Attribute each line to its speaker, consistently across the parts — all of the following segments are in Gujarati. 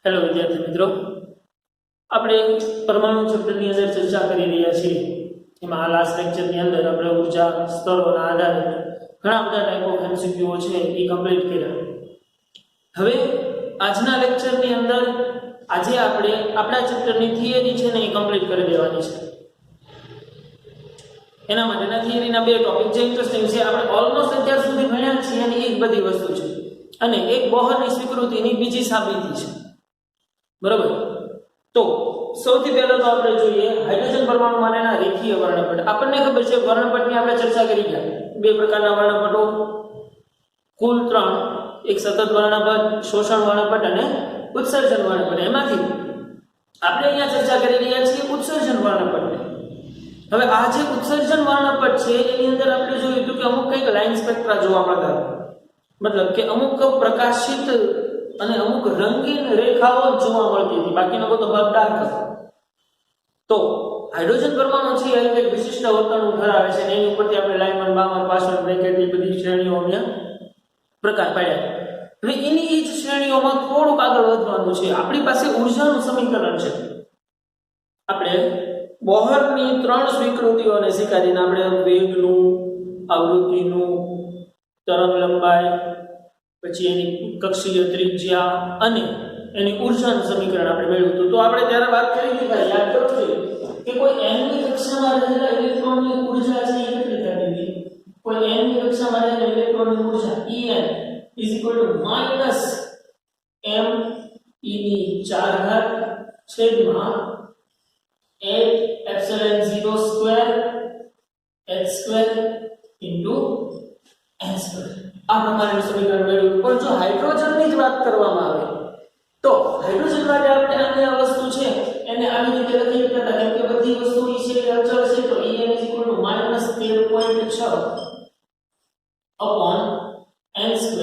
Speaker 1: हेलो विद्यार्थी मित्रों, આપણે પરમાણુ ચેપ્ટરની અંદર ચર્ચા કરી રહ્યા છીએ। એમાં આ લાસ્ટ લેક્ચરની અંદર આપણે ઊર્જા સ્તરોના આધારે ઘણા બધા ટાઈપ ઓફ એમસીક્યુઓ છે એ કમ્પ્લીટ કર્યા। હવે આજના લેક્ચરની અંદર આજે આપણે આપણા ચેપ્ટરની થિયરી છે ને એ કમ્પ્લીટ કરી દેવાની છે। એના માટેના થિયરીના બે ટોપિક જે ઇન્ટરેસ્ટિંગ છે, આપણે ઓલમોસ્ટ અત્યાર સુધી ભણ્યા છીએ અને એક બધી વસ્તુ છે અને એક બોહરની સ્વીકૃતિની બીજી સાબિતી છે, બરાબર। તો સૌથી પહેલા તો આપણે જોઈએ હાઇડ્રોજન પરમાણુ માટેના રેખીય વર્ણપટ। આપણને ખબર છે વર્ણપટની આપણે ચર્ચા કરી ગયા, બે પ્રકારના વર્ણપટો, કુલ 3, એક સતત વર્ણપટ, શોષણ વર્ણપટ અને ઉત્સર્જન વર્ણપટ। એમાંથી આપણે અહીંયા ચર્ચા કરી રહ્યા છીએ ઉત્સર્જન વર્ણપટની। હવે આ જે ઉત્સર્જન વર્ણપટ છે એની અંદર આપણે જોયું હતું કે અમુક કંઈક લાઇન સ્પેક્ટ્રા જોવા મળતા, મતલબ કે અમુક પ્રકાશિત અને અમુક રંગીન રેખાઓ જોવા મળતી હતી, બાકીનો બધો ભાગ ડાર્ક હતો। તો હાઇડ્રોજન પરમાણુ છે એ એક વિશિષ્ટ વર્તણૂક ધરાવે છે અને એની ઉપરથી આપણે લાઇમન, બામર, પાસવન, બ્રેકેટ એ બધી શ્રેણીઓ અમે પ્રકાર પાડ્યા। હવે એની એ જ શ્રેણીઓમાં થોડુંક આગળ વધવાનું છે। આપણી પાસે ઊર્જાનું સમીકરણ છે। આપણે બોહરની 3 સ્વીકૃતિઓને સ્વીકારીને આપણે વેગનું, આવૃત્તિનું, તરંગ લંબાઈ, પછી એની કક્ષીય ત્રિજ્યા અને એની ઊર્જાનું સમીકરણ આપણે મેળવ્યું હતું। તો આપણે ત્યારે વાત કરી હતી, ભાઈ યાદ કરો છો કે કોઈ n ની કક્ષામાં રહેલા ઇલેક્ટ્રોનની ઊર્જા છે એ કેટલી થતી હતી? કોઈ n ની કક્ષામાં રહેલા ઇલેક્ટ્રોનની ઊર્જા En -m e ની 4 છેદમાં 8 epsilon 0 square h2 n2 આ પ્રમાણેનું સમીકરણ મેળવ્યું। પણ જો હાઇડ્રોજનની જ વાત કરવામાં આવે તો હાઇડ્રોજન માટે આપણે આ વસ્તુ છે એને આવી રીતે લખી શકતા હતા, કેમ કે બધી વસ્તુ ઈ છે એ અચળ છે। તો En -13.6 n2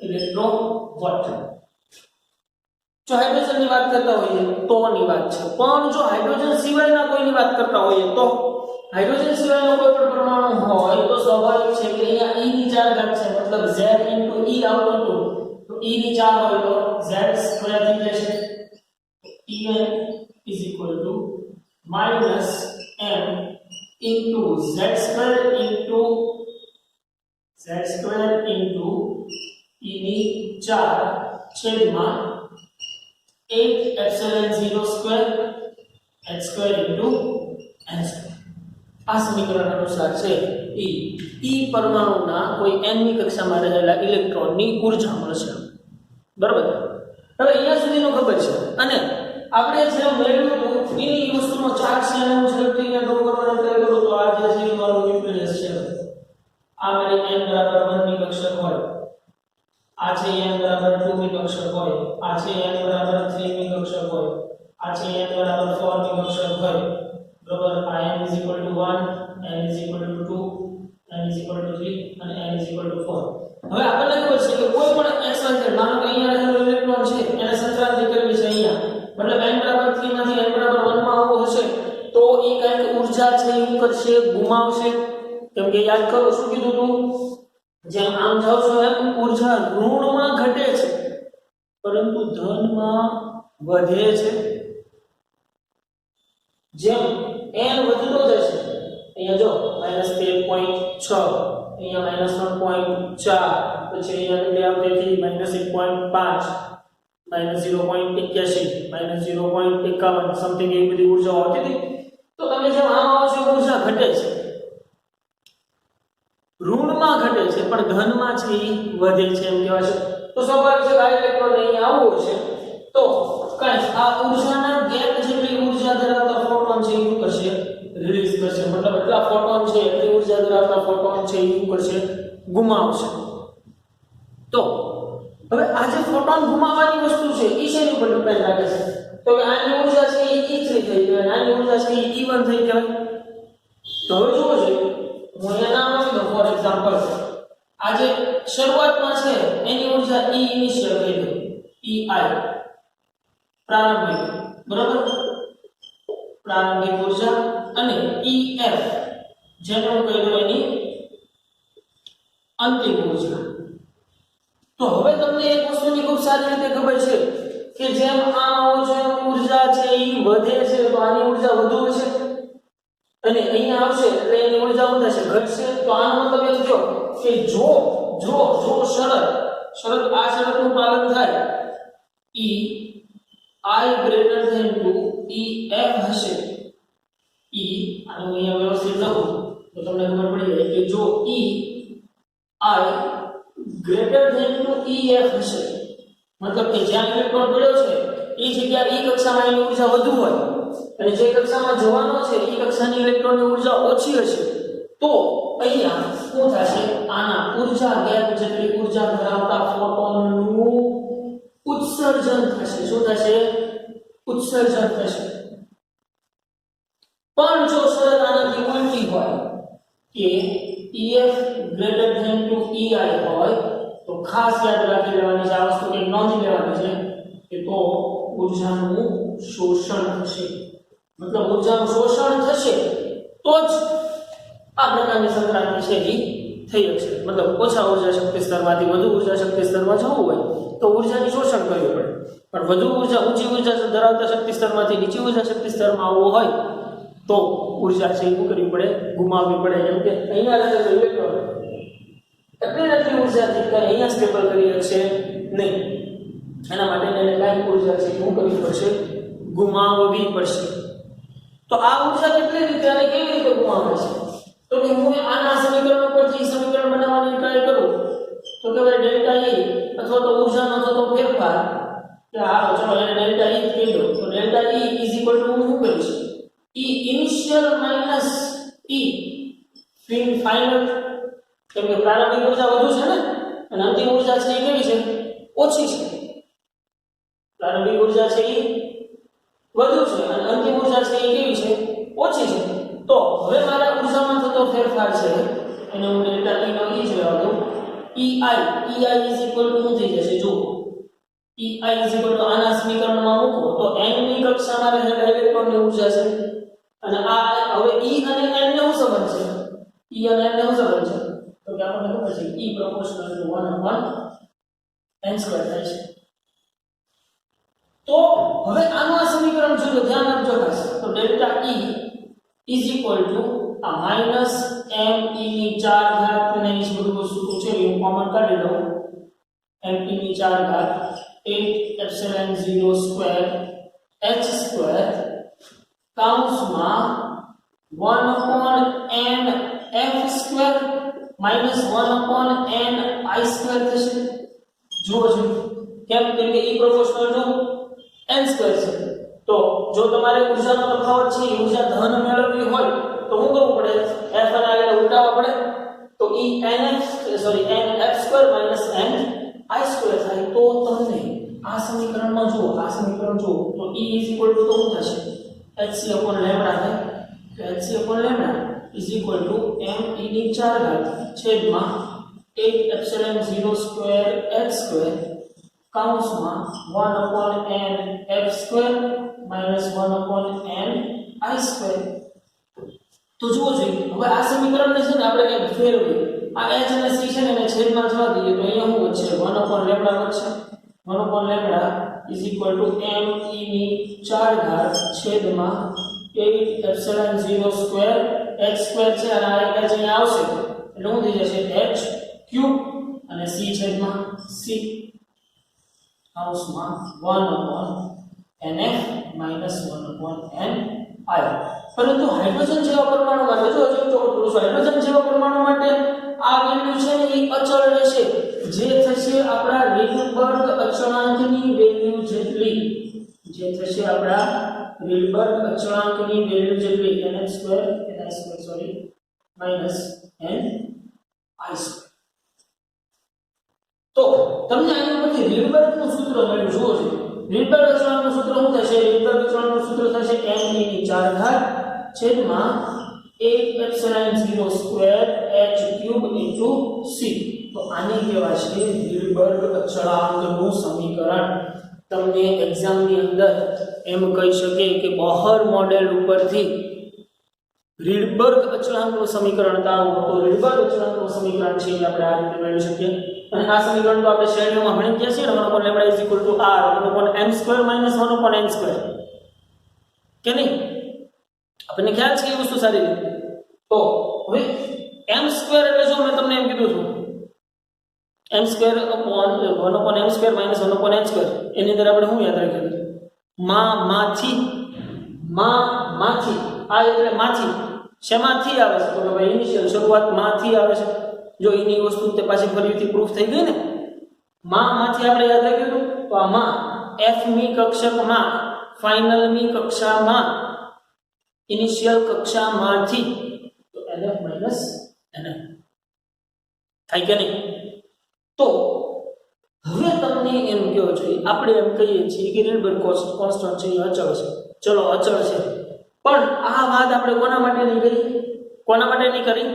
Speaker 1: ઇલેક્ટ્રોવોલ્ટ। જો હાઇડ્રોજનની વાત કરતા હોઈએ તો ની વાત છે, પણ જો હાઇડ્રોજન સિવાયના કોઈની વાત કરતા હોઈએ તો હાઇડ્રોજન સિવાયનો કોઈ પણ પરમાણુ હોય તો સ્વાભાવિક છે કે અહીંયા e ની 4 ઘાત છે, મતલબ z e આવતું હતું તો e ની 4 હોય તો z સ્ક્વેર થઈ જશે। En -m into z square into e ની 4 છેદમાં 8 epsilon 0 square h2 into n2। આ સમીકરણ અનુસાર છે E પરમાણુના કોઈ n ની કક્ષામાં રહેલા ઇલેક્ટ્રોનની ઊર્જા મળશે, બરાબર। હવે અહીંયા સુધીનું ખબર છે અને આપણે જે મેળવ્યું હતું એની વસ્તુનો ચાર્ટ છે અને હું ઝડપથી અહીંયા ડ્રો કરવાનો ટ્રાય કરું તો આ જે છે મારું ન્યુક્લિયસ છે। આ મારી n બરાબર 1 ની કક્ષક હોય, આ છે n બરાબર 2 ની કક્ષક હોય, આ છે n બરાબર 3 ની કક્ષક હોય, આ છે n બરાબર 4 ની કક્ષક હોય, બરાબર। આ n 1 n 2 n 3 અને n 4। હવે આપણને ખબર છે કે કોઈ પણ x y z, માનો કે અહીંયા રહેલો ઇલેક્ટ્રોન છે એને સંક્રાંતિ કરવી છે અહીંયા, મતલબ n બરાબર 3 માંથી n બરાબર 1 માં આવવો હશે તો એ કંઈક ઊર્જા છે એ કરશે, ગુમાવશે। કેમ કે યાદ કરો શું કીધું તું, જેમ આમ જાવ છો એમ ઊર્જા ઋણમાં ઘટે છે પરંતુ ધનમાં વધે છે। જેમ n વધતો જશે, અહીંયા જો -13.6, અહીંયા -1.4, પછી અહીંયા બે આવતેથી -1.5, -0.81, -0.51 સમથિંગ એવી બધી ઊર્જા આવતી હતી। તો તમે જેમ આમ આવો છો ઊર્જા ઘટે છે, ઋણમાં ઘટે છે પણ ધનમાં છે એ વધે છે એમ કહેવાય છે। તો સ્વાભાવિક છે આ ઇલેક્ટ્રોન અહીંયા આવવો છે તો કઈ આ ઊર્જાના ગેપ જેટલી ઊર્જા ધરાવતા ફોટોન છે એ શું કરશે? રિલીઝ કરશે, મતલબ એટલા ફોટોન છે એટલી ઊર્જા ધરાવતા ફોટોન છે એ શું કરશે? ગુમાવશે। તો હવે આ જે ફોટોન ગુમાવવાની વસ્તુ છે એ શેની ઉપર ડિપેન્ડ રાખે છે? તો કે આની ઊર્જા છે એ E3 થઈ જાય, આની ઊર્જા છે એ E1 થઈ જાય। તો હવે જુઓ છે, હું અહીંયા નામ આપી દઉં, ફોર એક્ઝામ્પલ આ જે શરૂઆતમાં છે એની ઊર્જા E ઇનિશિયલ કહી દઉં, EI પ્રારંભિક, બરાબર, પ્રારંભિક ઊર્જા, અને EF જેને હું કહી દઉં એની અંતિમ ઊર્જા। તો હવે તમને એક વસ્તુની ખૂબ સારી રીતે ખબર છે કે જેમ આનો જે ઊર્જા છે એ વધે છે તો આની ઊર્જા વધુ હશે અને અહીંયા આવશે એટલે એની ઊર્જા વધે છે ઘટશે તો આનો મતલબ એમ થયો કે જો શરત આ શરતનું પાલન થાય E I greater than 2 E F હશે E આનો અહીંયા વ્યવસ્થિત લખો તો તમને ખબર પડી જાય કે જો E I greater than 2 E F હશે મતલબ કે જ્યાં ઇલેક્ટ્રોન પડ્યો છે એ જગ્યા E કક્ષામાં એની ઊર્જા વધુ હોય અને જે કક્ષામાં જવાનો છે એ કક્ષાની ઇલેક્ટ્રોનની ઊર્જા ઓછી હશે તો અહીંયા શું થશે આના ઊર્જા ગેપ જેટલી ઊર્જા ધરાવતા ફોટોનનું ઉત્સર્જન થશે શું થશે ઉત્સર્જન થશે પણ જો શરત આનાથી ઉલટી હોય કે EF greater than 2 EI હોય તો ખાસ યાદ રાખી લેવાની છે આ વસ્તુ કે નોંધી લેવાની છે કે તો ઊર્જાનું શોષણ થશે મતલબ ઊર્જાનું શોષણ થશે તો જ આ પ્રકારની સંક્રાંતિ છે એ થઈ શકશે મતલબ ઓછા ઊર્જા શક્તિ સ્તરમાંથી વધુ ઊર્જા શક્તિ સ્તરમાં જવું હોય તો ઊર્જાની શોષણ કરવી પડે પણ વધુ ઊર્જા ઊંચી ઊર્જા ધરાવતા શક્તિ સ્તરમાંથી નીચી ઊર્જા શક્તિ સ્તરમાં આવવું હોય તો ઊર્જા છે એ કરવી પડે ગુમાવવી પડે જેમ કે અહીંયા રહેલો ઇલેક્ટ્રોન એટલી ઊર્જાથી કે અહીંયા સ્ટેબલ કરી શકશે નહીં એના માટે એને કાંઈ ઊર્જા છે શું કરવી પડશે ગુમાવવી પડશે તો આ ઊર્જા કેટલી રીતે અને કેવી રીતે ગુમાવે છે તો કે હું આના સમીકરણ પરથી સમીકરણ બનાવવાની ટ્રાય કરું તો કે ભાઈ ડેલ્ટા E અથવા તો ઊર્જાનો થતો ફેરફાર કે આ ચલો એને ડેલ્ટા E કહી દો તો ડેલ્ટા E હું શું કરીશ E initial minus E final કેમ કે પ્રારંભિક ઊર્જા વધુ છે ને અને અંતિમ ઊર્જા છે એ કેવી છે ઓછી છે પ્રારંભિક ઊર્જા છે એ વધુ છે અને અંતિમ ઊર્જા છે એ કેવી છે ઓછી છે તો હવે મારા ઊર્જામાં થતો ફેરફાર છે એને હું ડેલ્ટા E નો E જ લેવા દઉં શું થઈ જશે જો આના સમીકરણમાં મૂકો તો n ની કક્ષામાં રહેલા ઇલેક્ટ્રોનની ઊર્જા છે અને આ હવે E અને n નો શું સંબંધ છે E અને n નો શું સંબંધ છે તો કે આપણને ખબર છે E proportional to 1/n² થાય છે તો હવે આનું આ સમીકરણ જો ધ્યાન આપજો ખાસ તો delta E is equal to a minus m e ની 4 ઘાત અને એ બધું વસ્તુ છે હું કોમન કાઢી લઉં m e ની 4 ઘાત 8 epsilon 0 square h square કૌંસમાં 1/n f square minus 1/n I square થશે જુઓ કેમ કે E proportional to n square છે તો જો તમારે ઊર્જાનો તફાવત છે ઊર્જા ધન મેળવવી હોય તો શું કરવું પડે f અને આગળ ઉલટાવવા પડે તો nf² n I² થાય તો તમને આ સમીકરણમાં જુઓ આ સમીકરણ જુઓ તો E તો શું થશે hc/λ થાય તો hc/λ m e ની 4 ઘાત છેદમાં 8 epsilon 0 square h² કૌંસમાં 1/n f² minus 1/n I² તો જુઓ હવે આ સમીકરણને છે ને આપણે કંઈક ફેરવીએ આ h અને c છે ને એને છેદમાં જવા દઈએ તો અહીંયા શું વધશે 1/λ m e ની 4 ઘાત છેદમાં 8 epsilon 0 square h² છે અને આ h અહીંયા આવશે એટલે શું થઈ જશે h³ અને c છેદમાં c કૌંસમાં 1/nf minus 1/ni પરંતુ હાઇડ્રોજન જેવા પરમાણુ માટે જો હાઇડ્રોજન જેવા પરમાણુ માટે આ વેલ્યુ છે ને એ અચળ રહેશે જે થશે આપણા રીડબર્ગ અચળાંકની વેલ્યુ જેટલી ni² minus ni² તો તમને આની ઉપરથી રીડબર્ગનું સૂત્ર મળ્યું જુઓ છો રીડબર્ગ અચળાંકનું સૂત્ર શું થશે રીડબર્ગ અચળાંકનું સૂત્ર થશે m e ની 4 ઘાત છેદમાં 8 epsilon 0 square h³ into c તો આને કહેવાય છે રીડબર્ગ અચળાંકનું સમીકરણ તમને એક્ઝામની અંદર એમ કહી શકે કે બોહર મોડેલ ઉપરથી રીડબર્ગ અચળાંકનું સમીકરણ તારો તો રીડબર્ગ અચળાંકનું સમીકરણ છે આપણે આ રીતે મેળવી શકીએ અને આ સમીકરણ તો આપણે શ્રેણીઓમાં ભણી ગયા છીએ ને 1/λ = r 1/m² - 1/n², કે નહીં? આપણને ખ્યાલ છે એ વસ્તુ સારી રીતે. તો હવે m² એટલે જો મેં તમને એમ કીધું છું m² / 1/m² - 1/n², એની અંદર આપણે શું યાદ રાખીએ? માંથી આ એટલે માંથી શેમાંથી આવે છે? તો કે ભાઈ ઇનિશિયલ શરૂઆત માંથી આવે છે. જો એની વસ્તુ તે પાછી ફરીથી પ્રૂફ થઈ ગઈ ને, માંથી આપણે યાદ રાખ્યું તો આ માં f મી કક્ષકમાં, ફાઇનલ મી કક્ષામાં, ઇનિશિયલ કક્ષામાંથી, તો lf - nf થાય કે નહીં? તો હવે તમને એમ કહો છો, આપણે એમ કહીએ છીએ કે રેલબર્ગ કોન્સ્ટન્ટ છે એ અચળ છે. ચલો અચળ છે, પણ આ વાત આપણે કોના માટે નહીં કરી? કોના માટે નહીં કરી?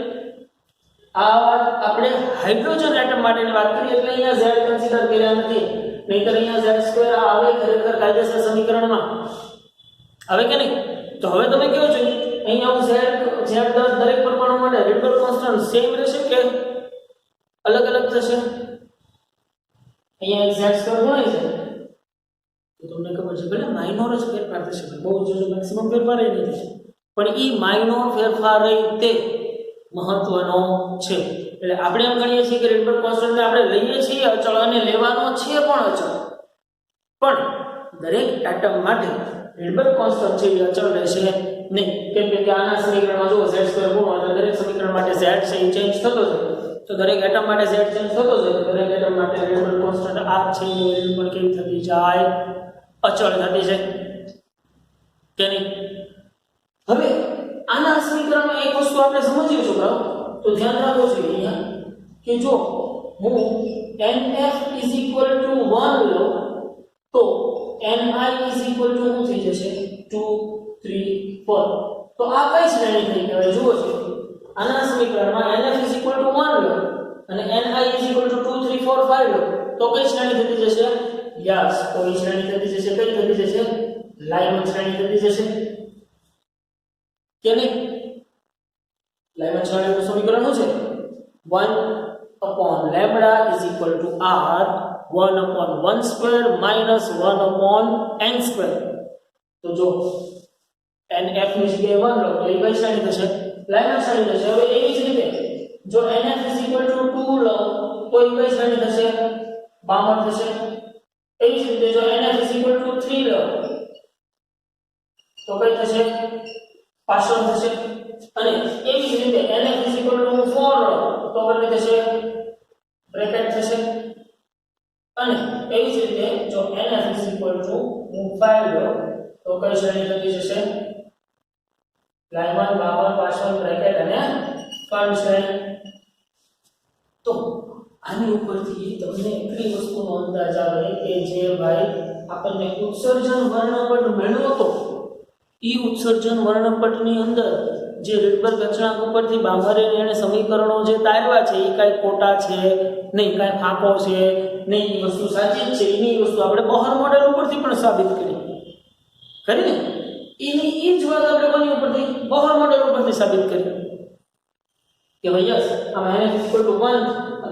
Speaker 1: આ વાત આપણે હાઇડ્રોજન એટમ માટેની વાત કરી, એટલે અહીંયા z કન્સિડર કર્યા નથી. નહીતર અહીંયા z² આવે ખરેખર કાયદેસર સમીકરણમાં આવે કે નહીં? તો હવે તમે કહો છો અહીંયા હું z દરેક પરમાણુ માટે રેલબર્ગ કોન્સ્ટન્ટ સેમ રહેશે કે અલગ અલગ થશે? અહીંયા z² ગણાય છે તો તમને ખબર છે ભલે માઇનોર જ ફેરફાર થશે, બહુ જ મેક્સિમમ ફેરફાર નહીં થશે, પણ એ માઇનોર ફેરફાર તે મહત્વનો છે. એટલે આપણે એમ ગણીએ છીએ કે રેલબર્ગ કોન્સ્ટન્ટને આપણે લઈએ છીએ અચળ અને લેવાનો છે પણ અચળ, પણ દરેક એટમ માટે રેલબર્ગ કોન્સ્ટન્ટ છે એ અચળ રહેશે નહીં. કેમ કે આના સમીકરણમાં જો z² ગુણો એટલે દરેક સમીકરણ માટે z છે એ ચેન્જ થતો જાય, તો દરેક એટમ માટે z ચેન્જ થતો જાય, તો દરેક એટમ માટે રેલબર્ગ કોન્સ્ટન્ટ r છે એ વેલ્યુ પણ કેવી થતી જાય? અચળ થતી જાય કે નહીં? હવે આના સમીકરણમાં એક વસ્તુ આપણે સમજીએ છોકરાઓ, તો ધ્યાન રાખો છો અહીંયા કે જો હું nf = 1 લઉં તો ni = શું થઈ જશે? 2 3 4. તો આ કઈ શ્રેણી થઈ કહેવાય? જુઓ છો આના સમીકરણમાં nf = 1 લો અને ni = 2 3 4 5 લો તો કઈ શ્રેણી થતી જશે? યસ, તો એ શ્રેણી થતી જશે. કઈ થતી જશે? લાઇન શ્રેણી થતી જશે કે નહીં? લાઇન શ્રેણીનું સમીકરણ શું છે? 1/λ = r 1/1² - 1/n². તો જો nf ની જગ્યાએ 1 લો તો એ કઈ શ્રેણી થશે? લાઇન શ્રેણી થશે. હવે એવી જ રીતે જો nf = 2 લો તો એ કઈ શ્રેણી થશે? બામણ થશે. એવી જ રીતે જો nf = 3 લો તો કઈ થશે? પાછળ થશે. અને એવી જ રીતે nf = 4 લો તો કઈ થશે? બ્રેકેટ થશે. અને એવી જ રીતે જો nf = 5 લો તો કઈ શ્રેણી થતી જશે? લાઇન બાવન પાછળ બ્રેકેટ અને ફ્રન્ટ શ્રેણી. તો આની ઉપરથી તમને એટલી વસ્તુનો અંદાજ આવે કે જે ભાઈ આપણને ઉત્સર્જન વર્ણપટ મેળવ્યો તો એ ઉત્સર્જન વર્ણપટની અંદર જે રેલબર્ગ અચળાંક ઉપરથી બાંભરીને એને સમીકરણો જે તારવા છે એ કાંઈ ખોટા છે નહીં, કાંઈ ફાંકો છે નહીં, એ વસ્તુ સાચી જ છે. એની વસ્તુ આપણે બોહર મોડેલ ઉપરથી પણ સાબિત કરી ને એની એ જ વાત આપણે કોની ઉપરથી? બોહર મોડેલ ઉપરથી સાબિત કરી કે ભાઈ યસ આમાં nf = 1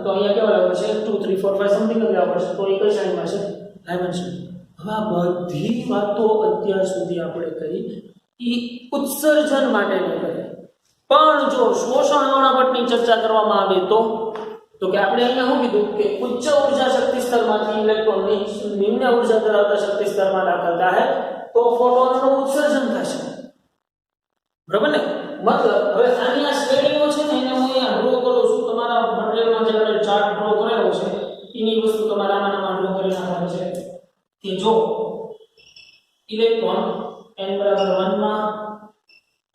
Speaker 1: તો અહીંયા કેવા લાગે છે? 2 3 4 5 સમથિંગ જ આવશે. તો એ કઈ શ્રેણીમાં છે? લાઇન શ્રેણી. હવે આ બધી વાતો અત્યાર સુધી આપણે કરી એ ઉત્સર્જન માટેની કરી, પણ જો શોષણ વર્ણપટની ચર્ચા કરવામાં આવે તો કે આપણે અહીંયા શું કીધું કે ઉચ્ચ ઉર્જા શક્તિ સ્તરમાંથી ઇલેક્ટ્રોનની નિમ્ન ઉર્જા ધરાવતા શક્તિ સ્તરમાં દાખલ થાય તો ફોટોનનું ઉત્સર્જન થશે. બરાબર ને? મતલબ હવે આની આ શ્રેણીઓ છે ને એને હું અહીંયા ડ્રો કરું છું. તમારા મટીરીયલમાં જે આપણે ચાર્ટ ડ્રો કરેલો છે એની વસ્તુ તમારે આમાં ડ્રો કરી નાખવાનું છે કે જો ઇલેક્ટ્રોન n = 1 માં,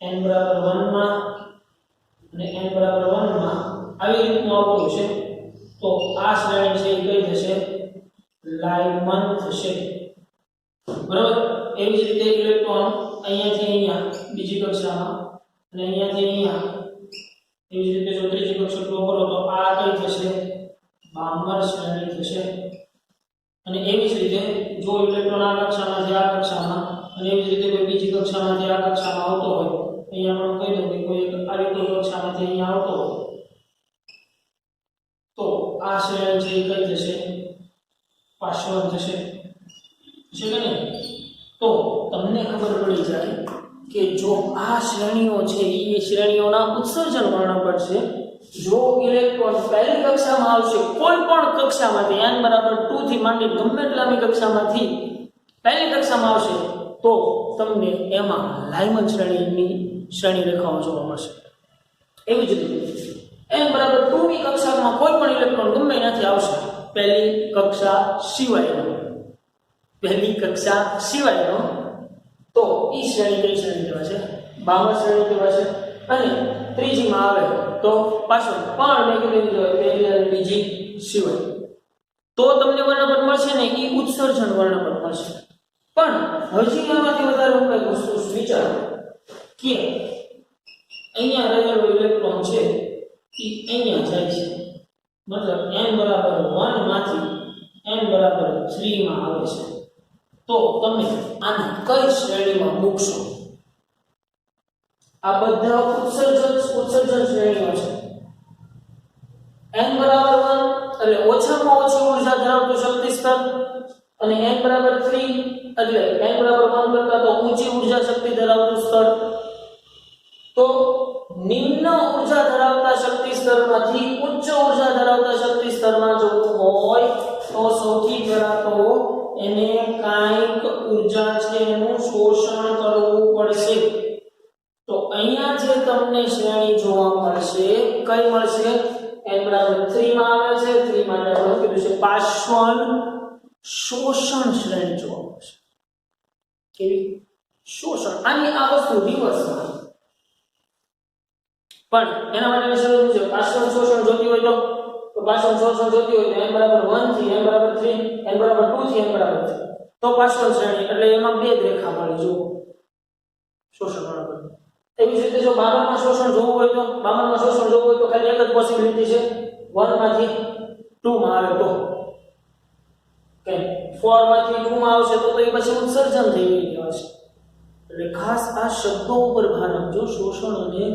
Speaker 1: n = 1 માં અને n = 1 માં આવી રીતનું આવતું છે તો આ શ્રેણી છે એ કઈ થશે? લાઇન થશે. બરાબર? એવી જ રીતે ઇલેક્ટ્રોન અહીંયાથી અહીંયા બીજી કક્ષામાં અને અહીંયાથી અહીંયા એવી જ રીતે જો ત્રીજી કક્ષા ડ્રો કરો તો આ કઈ થશે? બામર શ્રેણી થશે. અને એવી જ રીતે જો ઇલેક્ટ્રોન આ કક્ષામાંથી આ કક્ષામાં અને એવી જ રીતે કોઈ બીજી કક્ષામાંથી આ કક્ષામાં આવતો હોય, અહીંયા પણ કહી દઉં કે કોઈ આવી કોઈ કક્ષામાંથી અહીંયા આવતો હોય તો આ શ્રેણી છે એ કઈ થશે પાસવર્ડ થશે છે કે નહીં તો તમને ખબર પડી જાય કે જો આ શ્રેણીઓ છે એ શ્રેણીઓના ઉત્સર્જન વર્ણપટ છે જો ઇલેક્ટ્રોન પહેલી કક્ષામાં આવશે કોઈ પણ કક્ષામાંથી n બરાબર 2 થી માંડી ગમે એટલાની કક્ષામાંથી પહેલી કક્ષામાં આવશે તો તમને એમાં લાઇમન શ્રેણીની શ્રેણી રેખાઓ જોવા મળશે એવી જ રીતે n બરાબર 2 ની કક્ષામાં કોઈ પણ ઇલેક્ટ્રોન ગમે ત્યાંથી આવશે પહેલી કક્ષા સિવાયનો તો ઈ શ્રેણી કઈ શ્રેણી કહેવાશે બાહ્ય શ્રેણી કહેવાશે અને ત્રીજીમાં આવે તો પાછળ પણ નેગેટિવ પહેલી અને બીજી સિવાય તો તમને વર્ણપટ મળશે ને એ ઉત્સર્જન વર્ણપટ મળશે પણ હજી આમાંથી વધારે હું કઈ વસ્તુ વિચારો કે અહીંયા રહેલો ઇલેક્ટ્રોન છે એ અહીંયા જાય છે મતલબ n બરાબર 1 માંથી n બરાબર 3 માં આવે છે તો તમે આને કઈ શ્રેણીમાં મૂકશો આ બધા ઉત્સર્જન શ્રેણીઓ છે n બરાબર 1 એટલે ઓછામાં ઓછી ઊર્જા ધરાવતું શક્તિ સ્તર અને n બરાબર 3 એટલે n બરાબર 1 કરતા તો ઊંચી ઊર્જા શક્તિ ધરાવતું સ્તર તો નિમ્ન ઊર્જા ધરાવતા શક્તિ સ્તરમાંથી ઉચ્ચ ઊર્જા ધરાવતા શક્તિ સ્તરમાં જવું હોય તો સૌથી પહેલા તો એને કાંઈક ઊર્જા છે એનું શોષણ કરવું પડશે તો અહીંયા જે તમને શ્રેણી જોવા મળશે કઈ મળશે n બરાબર 3 માં આવે છે 3 માટે આપણે કીધું છે પાર્શ્વન શોષણ શ્રેણી જોવા મળશે કેવી શોષણ આની આ વસ્તુ રિવર્સમાં પણ એના માટે શરૂ છે પાર્શ્વન શોષણ જોતી હોય તો પાર્શ્વન શોષણ જોતી હોય તો n બરાબર 1 થી n બરાબર 3 n બરાબર 2 થી n બરાબર 3 તો પાર્શ્વન શ્રેણી એટલે એમાં બે જ રેખા મળી જો શોષણ બરાબર એવી રીતે જો 52 માં શોષણ જોવું હોય તો ખાલી એક જ પોસિબિલિટી છે 1 માંથી 2 માં આવે તો કે 4 માંથી 2 માં આવશે તો એ પછી ઉત્સર્જન થઈ ગયું હશે એટલે ખાસ આ શબ્દો ઉપર ભાર આપજો શોષણ અને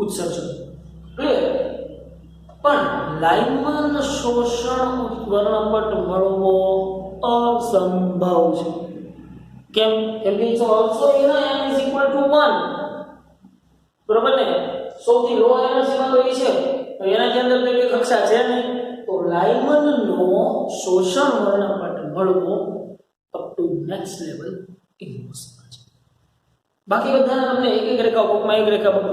Speaker 1: ઉત્સર્જન ક્લિયર પણ લાઇમન શોષણ વર્ણપટ મળવો અસંભવ છે કેમ કે it's also n is equal to 1 બરોબર ને સૌથી લો એનર્જીમાં તો એ છે તો એનાથી અંદર તો એક કક્ષા છે નહીં તો લાઇમનનો શોષણ વર્ણપટ મળવો up to next level impossible છે બાકી બધાના તમને એક રેખા કોકમાં એક રેખા પકડો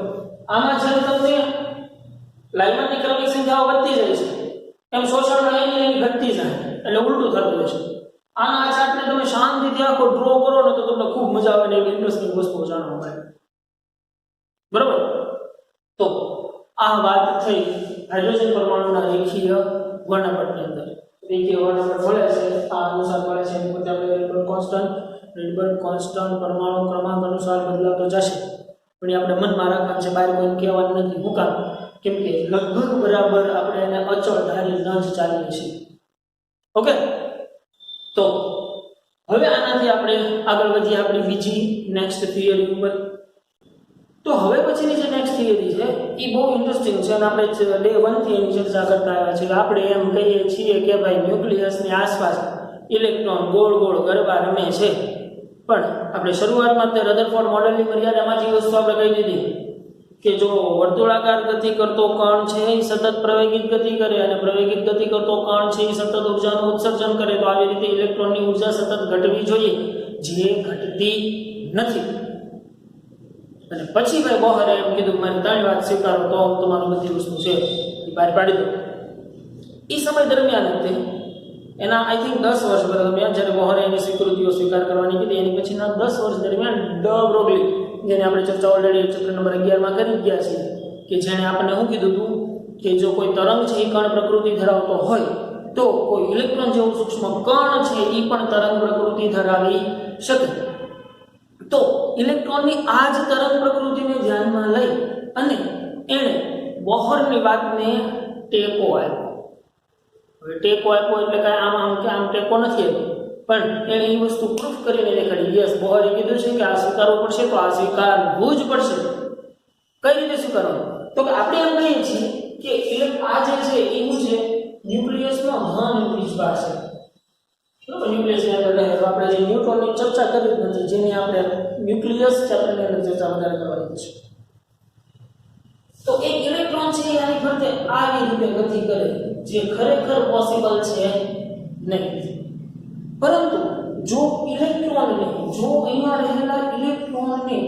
Speaker 1: આમાં છે તમને લાઇમનની ક્રમિક સંખ્યાઓ વધતી જાય છે એમ શોષણમાં એની ઘટતી જાય એટલે ઉલટું થતું હોય છે આના આ ચાર્ટને તમે શાંતિથી આખો ડ્રો કરો ને તો તમને ખૂબ મજા આવે ને એવી ઇન્ટરેસ્ટિંગ વસ્તુઓ જાણવા મળે બરોબર તો આ વાત થઈ હાઇડ્રોજન પરમાણુના રેખીય વર્ણપટની અંદર રેખીય વર્ણપટ મળે છે આ અનુસાર મળે છે પોતે આપણે રેડબર્ગ કોન્સ્ટન્ટ પરમાણુ ક્રમાંક અનુસાર બદલાતો જશે પણ એ આપણે મનમાં રાખવાનું છે બહાર કોઈને કહેવાનું નથી હું કામ કેમ કે લગભગ બરાબર આપણે એને અચળ ધારી ન જ ચાલીએ છીએ ઓકે તો હવે આનાથી આપણે આગળ વધીએ આપણી બીજી નેક્સ્ટ થિયરી ઉપર તો હવે પછીની જે નેક્સ્ટ થિયરી છે એ બહુ ઇન્ટરેસ્ટિંગ છે અને આપણે ડે 1 થી એની ચર્ચા કરતા આવ્યા છીએ આપણે એમ કહીએ છીએ કે ભાઈ ન્યુક્લિયસની આસપાસ ઇલેક્ટ્રોન ગોળ ગોળ ગરબા રમે છે પણ આપણે શરૂઆતમાં તે રધરફોર્ડ મોડેલની મર્યાદામાંથી વસ્તુ આપણે કહી દીધી કે જો વર્તુળાકાર ગતિ કરતો કણ છે એ સતત પ્રવેગિત ગતિ કરે અને પ્રવેગિત ગતિ કરતો કણ છે એ સતત ઉર્જાનું ઉત્સર્જન કરે તો આવી રીતે ઇલેક્ટ્રોનની ઉર્જા સતત ઘટવી જોઈએ જે ઘટતી નથી અને પછી ભાઈ બોહરે એમ કીધું મારી ત્રણ વાત સ્વીકારો તો તમારું બધી વસ્તુ છે એ બહાર પાડી દો એ સમય દરમિયાન હતી એના આઈ થિંક 10 વર્ષ દરમિયાન જ્યારે બોહરે એની સ્વીકૃતિઓ સ્વીકાર કરવાની કીધી એની પછીના 10 વર્ષ દરમિયાન ડ બ્રોગલી જેને આપણે ચર્ચા ઓલરેડી ચેપ્ટર નંબર 11 માં કરી ગયા છીએ કે જેણે આપણને શું કીધું હતું કે જો કોઈ તરંગ છે એ કણ પ્રકૃતિ ધરાવતો હોય તો કોઈ ઇલેક્ટ્રોન જેવું સૂક્ષ્મ કણ છે એ પણ તરંગ પ્રકૃતિ ધરાવી શકે તો ઇલેક્ટ્રોનની આ જ તરંગ પ્રકૃતિને ધ્યાનમાં લઈ અને એણે બોહરની વાતને ટેકો આપ્યો હવે ટેકો આપ્યો એટલે કાંઈ આમ કે આમ ટેકો નથી આપ્યો પણ એણે એ વસ્તુ પ્રૂફ કરીને દેખાડી યસ બોહરે કીધું છે કે આ સ્વીકારવું પડશે તો આ સ્વીકારવું જ પડશે કઈ રીતે સ્વીકારવું તો કે આપણે એમ કહીએ છીએ કે આ જે છે એવું છે ન્યુક્લિયસમાં ધન વીજભાર છે, બરોબર. ન્યુક્લિયસની અંદર રહે તો આપણે જે ન્યુટ્રોનની ચર્ચા કરી જ નથી, જેની આપણે ન્યુક્લિયસ ચેપ્ટરની અંદર ચર્ચા વધારે કરવાની છે. તો એક ઇલેક્ટ્રોન છે એ આની ફરતે આવી રીતે ગતિ કરે, જે ખરેખર પોસિબલ છે નહીં. પરંતુ જો ઇલેક્ટ્રોનને, જો અહીંયા રહેલા ઇલેક્ટ્રોનને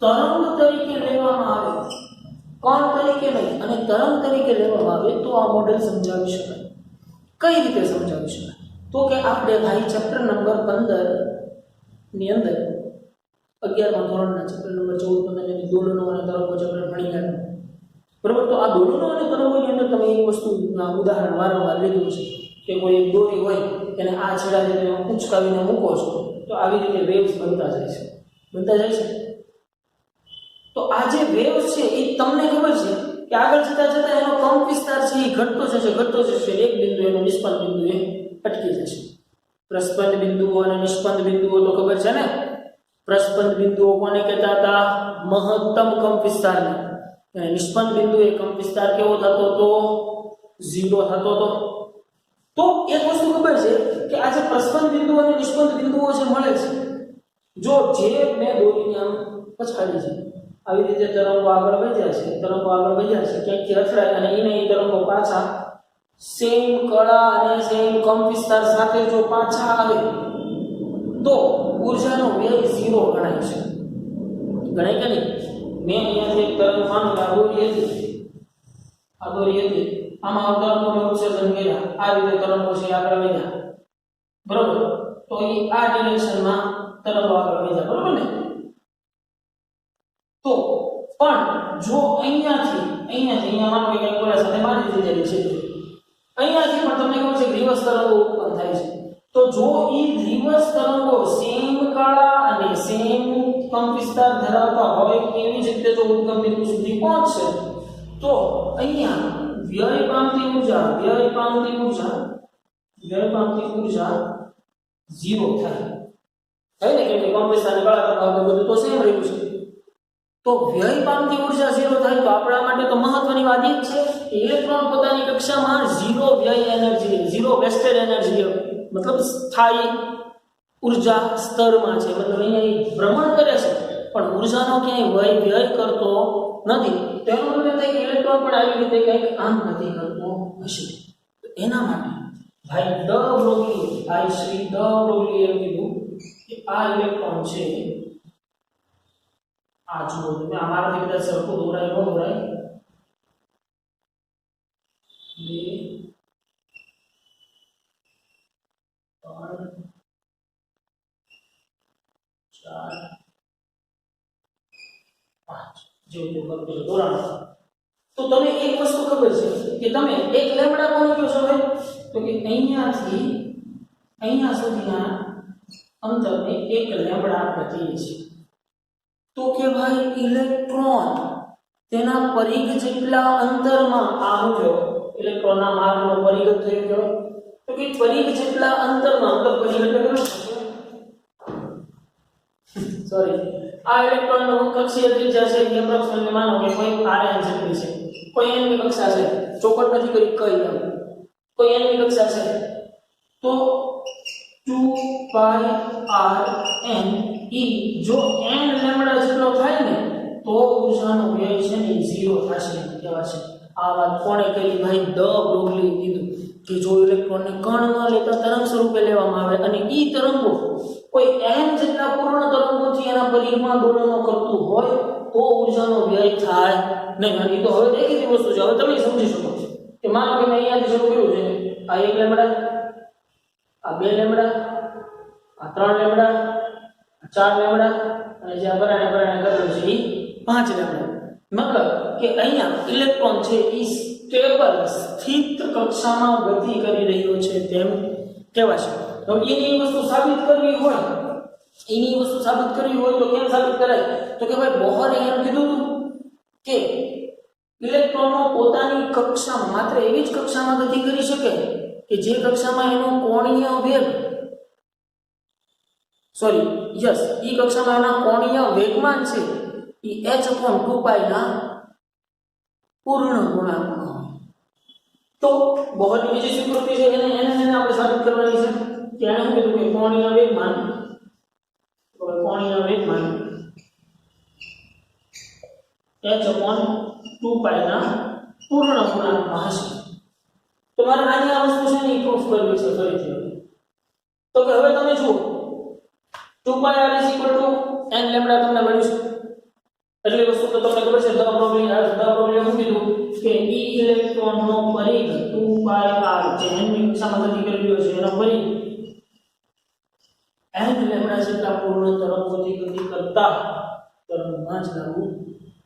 Speaker 1: તરંગ તરીકે લેવામાં આવે, કણ તરીકે નહીં અને તરંગ તરીકે લેવામાં આવે તો આ મોડેલ સમજાવી શકાય. કઈ રીતે સમજાવી શકાય? તો કે આપણે ભાઈ ચેપ્ટર નંબર 15 ની અંદર 11મા ધોરણના ચેપ્ટર નંબર 14 15 ની દોલનો અને તરંગો ચેપ્ટર ભણી ગયા, બરોબર. તો આ દોલનો અને તરંગોની અંદર તમે એક વસ્તુના ઉદાહરણ વારંવાર લીધું છે કે કોઈ એક દોરી હોય એને આ છેડાને તમે ઉંચકાવીને મૂકો છો તો આવી રીતે વેવ્સ બનતા જાય છે. તો આ જે વેવ્સ છે એ તમને ખબર છે કે આગળ જતા જતા એનો કંપ વિસ્તાર છે એ ઘટતો જશે. એક બિંદુ એનો નિષ્પન્ન બિંદુ એ અટકી જશે. પ્રસ્પંદ બિંદુઓ અને નિષ્પન્ન બિંદુઓ તો ખબર છે ને. પ્રસ્પંદ બિંદુઓ કોને કહેતા હતા? મહત્તમ કંપ વિસ્તારને. અને નિષ્પન્ન બિંદુ એ કંપ વિસ્તાર કેવો થતો હતો? 0 થતો હતો. તો એક વસ્તુ ખબર છે કે આ જે પ્રસ્પંદ બિંદુ અને નિષ્પન્ન બિંદુઓ જે મળે છે, જો જે મેં દોરીને આમ પછાડી છે, આવી રીતે તરંગો આગળ વધ્યા છે, ક્યાંકથી અથડાય અને એને એ તરંગો પાછા સેમ કળા અને સેમ કંપ વિસ્તાર સાથે જો પાછા આવે તો ઊર્જાનો વ્યય 0 ગણાય છે. ગણાય કે નહીં? મેં અહીંયાથી એક તરંગ માનું કે આ દોરી હતી, આમાં તરંગોને ઉત્સર્જન કર્યા, આ રીતે તરંગો છે આગળ વધ્યા, બરોબર. તો એ આ ડિરેક્શનમાં તરંગો આગળ વધ્યા, બરોબર ને. તો પણ જો અહીંયા માનો કે કંઈક ઓલા સાથે બાંધી દીધેલી છે, અહીંયાથી પણ તમને ખબર છે કે રિવર્સ તરંગો ઉત્પન્ન થાય છે. તો જો એ રિવર્સ તરંગો સેમ કાળા અને સેમ કંપ વિસ્તાર ધરાવતા હોય એવી જ રીતે જો ઉદ્ગમ બિંદુ સુધી પહોંચશે તો અહીંયા વ્યય પામતી ઊર્જા 0 થાય. ને કે કંપ વિસ્તારની કાળા તરંગ બધું તો સેમ રહ્યું છે. તો વ્યય પામતી ઊર્જા 0 થાય તો આપણા માટે તો મહત્વની વાત એ જ છે કે ઇલેક્ટ્રોન પોતાની કક્ષામાં 0 વ્યય એનર્જી, 0 વેસ્ટેડ એનર્જી, મતલબ સ્થાયી ઊર્જા સ્તરમાં છે. મતલબ અહીંયા ભ્રમણ કરે છે પણ ઊર્જાનો ક્યાંય વ્યય કરતો નથી. તેનો મતલબ થાય કે ઇલેક્ટ્રોન પણ આવી રીતે કંઈક આમ નથી કરતો હશે. તો એના માટે ભાઈ શ્રી ડ બ્રોગલી એમ કીધું કે આ ઇલેક્ટ્રોન છે, આ જુઓ તમે અમારાથી બધા સરખું દોરાય ન દોરાય, 2 3 4 5 જેવું દોરાણ. તો તમે એક વસ્તુ ખબર છે કે તમે એક લેમ્બડા કોને કહો છો ભાઈ? તો કે અહીંયાથી અહીંયા સુધીના અંતરને એક લેમ્બડા આપણે કહીએ છીએ. તો કે ભાઈ ઇલેક્ટ્રોન તેના પરિઘ જેટલા અંતરમાં આવ્યો, ઇલેક્ટ્રોનના માર્ગનો પરિઘ થઈ ગયો, તો કે પરિઘ જેટલા અંતરમાં, મતલબ પરિઘ એટલે કેટલું? સોરી, આ ઇલેક્ટ્રોનનો કક્ષીય ત્રિજ્યા છે એપ્રોક્સિમેટલી માનો કે કોઈ rn જેટલી છે, કોઈ n ની કક્ષા છે, ચોખટ નથી કરી કઈ એમ, કોઈ n ની કક્ષા છે, તો 2 પાઈ rn e જો n લેમ્બડા જેટલો થાય ને તો ઊર્જાનો વ્યય છે ને 0 થશે કહેવાશે. આ વાત કોણે કરી? ભાઈ ડ બ્રોગલી કીધું કે જો ઇલેક્ટ્રોનને કણમાં લેતા તરંગ સ્વરૂપે લેવામાં આવે અને ઈ તરંગો કોઈ n જેટલા પૂર્ણ તરંગોથી એના પરિઘમાં દોલનો કરતું હોય તો ઊર્જાનો વ્યય થાય નહીં. અને તો હવે દેખીતી વસ્તુ છે, હવે તમે સમજી શકો કે માનો કે મેં અહીંયાથી શરૂ કર્યું છે, આ 1 લેમ્બડા, આ 2 લેમ્બડા, આ 3 લેમ્બડા, આ 4 લેમ્બડા અને જે બરાને કરેલું છે એ 5 લેમ્બડા. મતલબ કે અહીંયા ઇલેક્ટ્રોન છે એ સ્ટેબલ સ્થિત કક્ષામાં ગતિ કરી રહ્યો છે તેમ કહેવાશે. તો એની વસ્તુ સાબિત કરવી હોય તો કેમ સાબિત કરાય? તો કે ભાઈ બોહરે એમ કીધું હતું કે ઇલેક્ટ્રોનો પોતાની કક્ષામાં, માત્ર એવી જ કક્ષામાં ગતિ કરી શકે કે જે કક્ષામાં એનો કોણીય વેગ એ કક્ષામાં એના કોણીય વેગમાન છે એ h/2π ના પૂર્ણ ગુણાંક ન હોય. તો બોહરની બીજી સ્વીકૃતિ છે એને આપણે સાબિત કરવાની છે. ત્યાં શું કીધું કે કોણીય વેગમાન h/2π ના પૂર્ણ ગુણાંકમાં હશે. તો મારે આની આ વસ્તુ છે ને પ્રૂફ કરવી છે ફરીથી. તો કે હવે તમે જુઓ 2πr n લેમ્બડા તમને મળ્યું છે. એટલી વસ્તુ તો તમને ખબર છે. દ બ્રોગલી શું કીધું કે e ઇલેક્ટ્રોનનો પરિઘ 2πr જે n ની કક્ષામાં ગતિ કરી રહ્યો છે એનો પરિઘ n લેમ્બડા જેટલા પૂર્ણ તરંગોથી ગતિ કરતા તરંગમાં જ લાગુ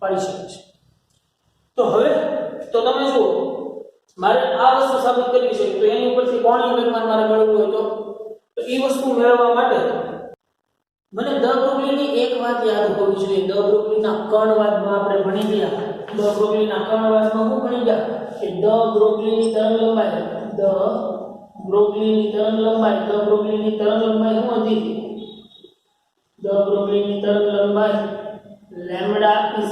Speaker 1: પાડી શકે છે. તો હવે તો તમે જુઓ મારે આ વસ્તુ સાબિત કરવી છે. તો એની ઉપરથી કોણીય વેગમાન મારે મેળવવું હોય તો એ વસ્તુ મેળવવા માટે મને દ બ્રોગલીની એક વાત યાદ હોવી જોઈએ. દ બ્રોગલીના કણવાદમાં આપણે ભણી ગયા. દ બ્રોગલીના કણવાદમાં શું ભણી ગયા કે દ બ્રોગલીની તરંગ લંબાઈ શું હતી? દ બ્રોગલીની તરંગ લંબાઈ લેમ્બડા h/mv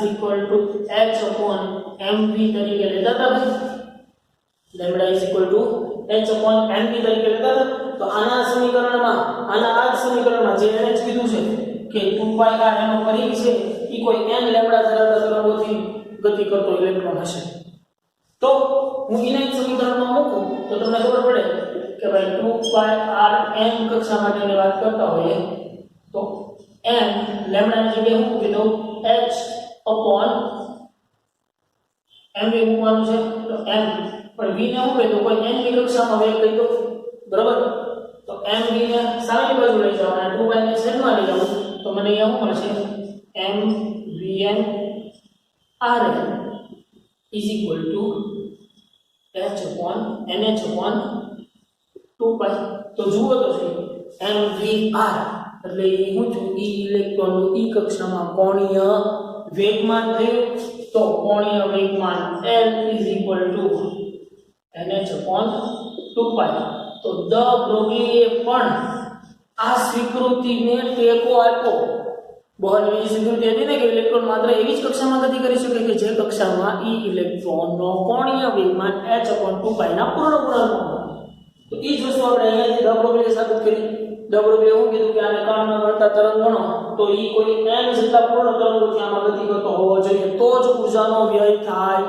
Speaker 1: તરીકે લેતા હતા ભાઈ. લેમ્બડા h/mv તરીકે લેતા હતા. તો આના આ સમીકરણમાં જે એને જ કીધું છે કે 2πr એનો પરિઘ છે એ કોઈ n લેમ્બડા ધરાવતા તરંગોથી ગતિ કરતો ઇલેક્ટ્રોન હશે. તો હું એને સમીકરણમાં મૂકું તો તમને ખબર પડે કે ભાઈ 2πr n કક્ષા માટેની વાત કરતા હોઈએ તો n લેમ્બડાની જગ્યાએ હું મૂકી દઉં h/mv મૂકવાનું છે. તો n પણ v ને હું કહી દઉં કોઈ n ની કક્ષામાં વેગ કહી દઉં. બરાબર. તો mv ને સામેની બાજુ લઈ જાવ અને 2π ને છેદમાં લઈ જાવ તો મને અહીંયા શું મળશે mvn rn h/nh/2π. તો જુઓ તો સહી mvr એટલે એ શું છું e ઇલેક્ટ્રોનનું e કક્ષામાં કોણીય વેગમાન થયું. તો કોણીય વેગમાન l nh/2π. તો દ બ્રોગલીએ પણ આ સ્વીકૃતિને ટેકો આપ્યો. બોહરની બીજી સ્વીકૃતિ હતી ને કે ઇલેક્ટ્રોન માત્ર એવી જ કક્ષામાં ગતિ કરી શકે કે જે કક્ષામાં e ઇલેક્ટ્રોનનો કોણીય વેગમાન h/2π ના પૂર્ણ ગુણાંકમાં હોય. તો એ જ વસ્તુ આપણે અહીંયાથી દ બ્રોગલીએ સાબિત કરી. દ બ્રોગલીએ શું કીધું કે આને કણમાં ગણતા તરંગ ગણો તો એ કોઈ n જેટલા પૂર્ણ તરંગોથી આમાં ગતિ કરતો હોવો જોઈએ તો જ ઊર્જાનો વ્યય થાય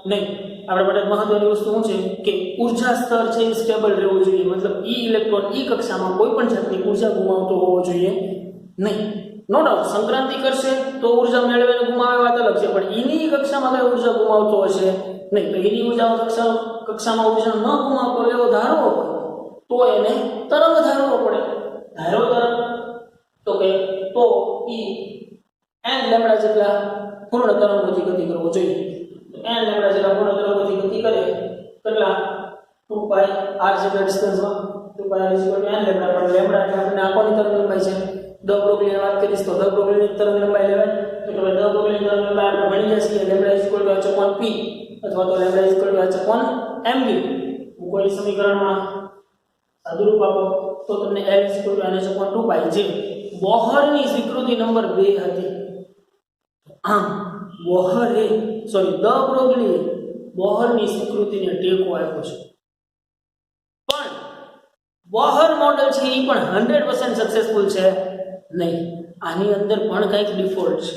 Speaker 1: નહીં. આપણા માટે મહત્વની વસ્તુ શું છે કે ઊર્જા સ્તર છે એ સ્ટેબલ રહેવું જોઈએ. મતલબ e ઇલેક્ટ્રોન e કક્ષામાં કોઈ પણ જાતની ઊર્જા ગુમાવતો હોવો જોઈએ નહીં. નો ડાઉટ સંક્રાંતિ કરશે તો ઊર્જા મેળવે ને ગુમાવે વાત અલગ છે, પણ એની કક્ષામાં કઈ ઊર્જા ગુમાવતો હશે નહીં. તો એની ઊર્જા કક્ષામાં ઊર્જા ન ગુમાવતો એવો ધારવો હોય તો એને તરંગ ધારવો પડે. ધારો તરંગ તો કે તો e n લેમ્બડા જેટલા પૂર્ણ તરંગોથી ગતિ કરવો જોઈએ. n લેમ્બડા જેટલા પૂર્ણ તરંગોથી ગતિ કરે કેટલા 2π r જેટલા ડિસ્ટન્સમાં 2π r n લેમ્બડા. પણ લેમ્બડા એટલે આપણે આંખોની તરંગ લંબાઈ છે. દ બ્રોગલીની વાત કરીશ તો દ બ્રોગલીની તરંગ લંબાઈ લેવાય. એટલે દ બ્રોગલીની તરંગ લંબાઈ આપણે ભણી ગયા છીએ લેમ્બડા h/p અથવા તો લેમ્બડા h/mv. કોઈ સમીકરણમાં સાદુરૂપ આપો તો તમને l nh/2π જે બોહરની સ્વીકૃતિ નંબર 2 હતી. આમ દ બ્રોગલીએ બોહરની સ્વીકૃતિને ટેકો આપ્યો છે. પણ બોહર મોડેલ છે એ પણ 100% સક્સેસફુલ છે નહીં. આની અંદર પણ કંઈક ડિફોલ્ટ છે.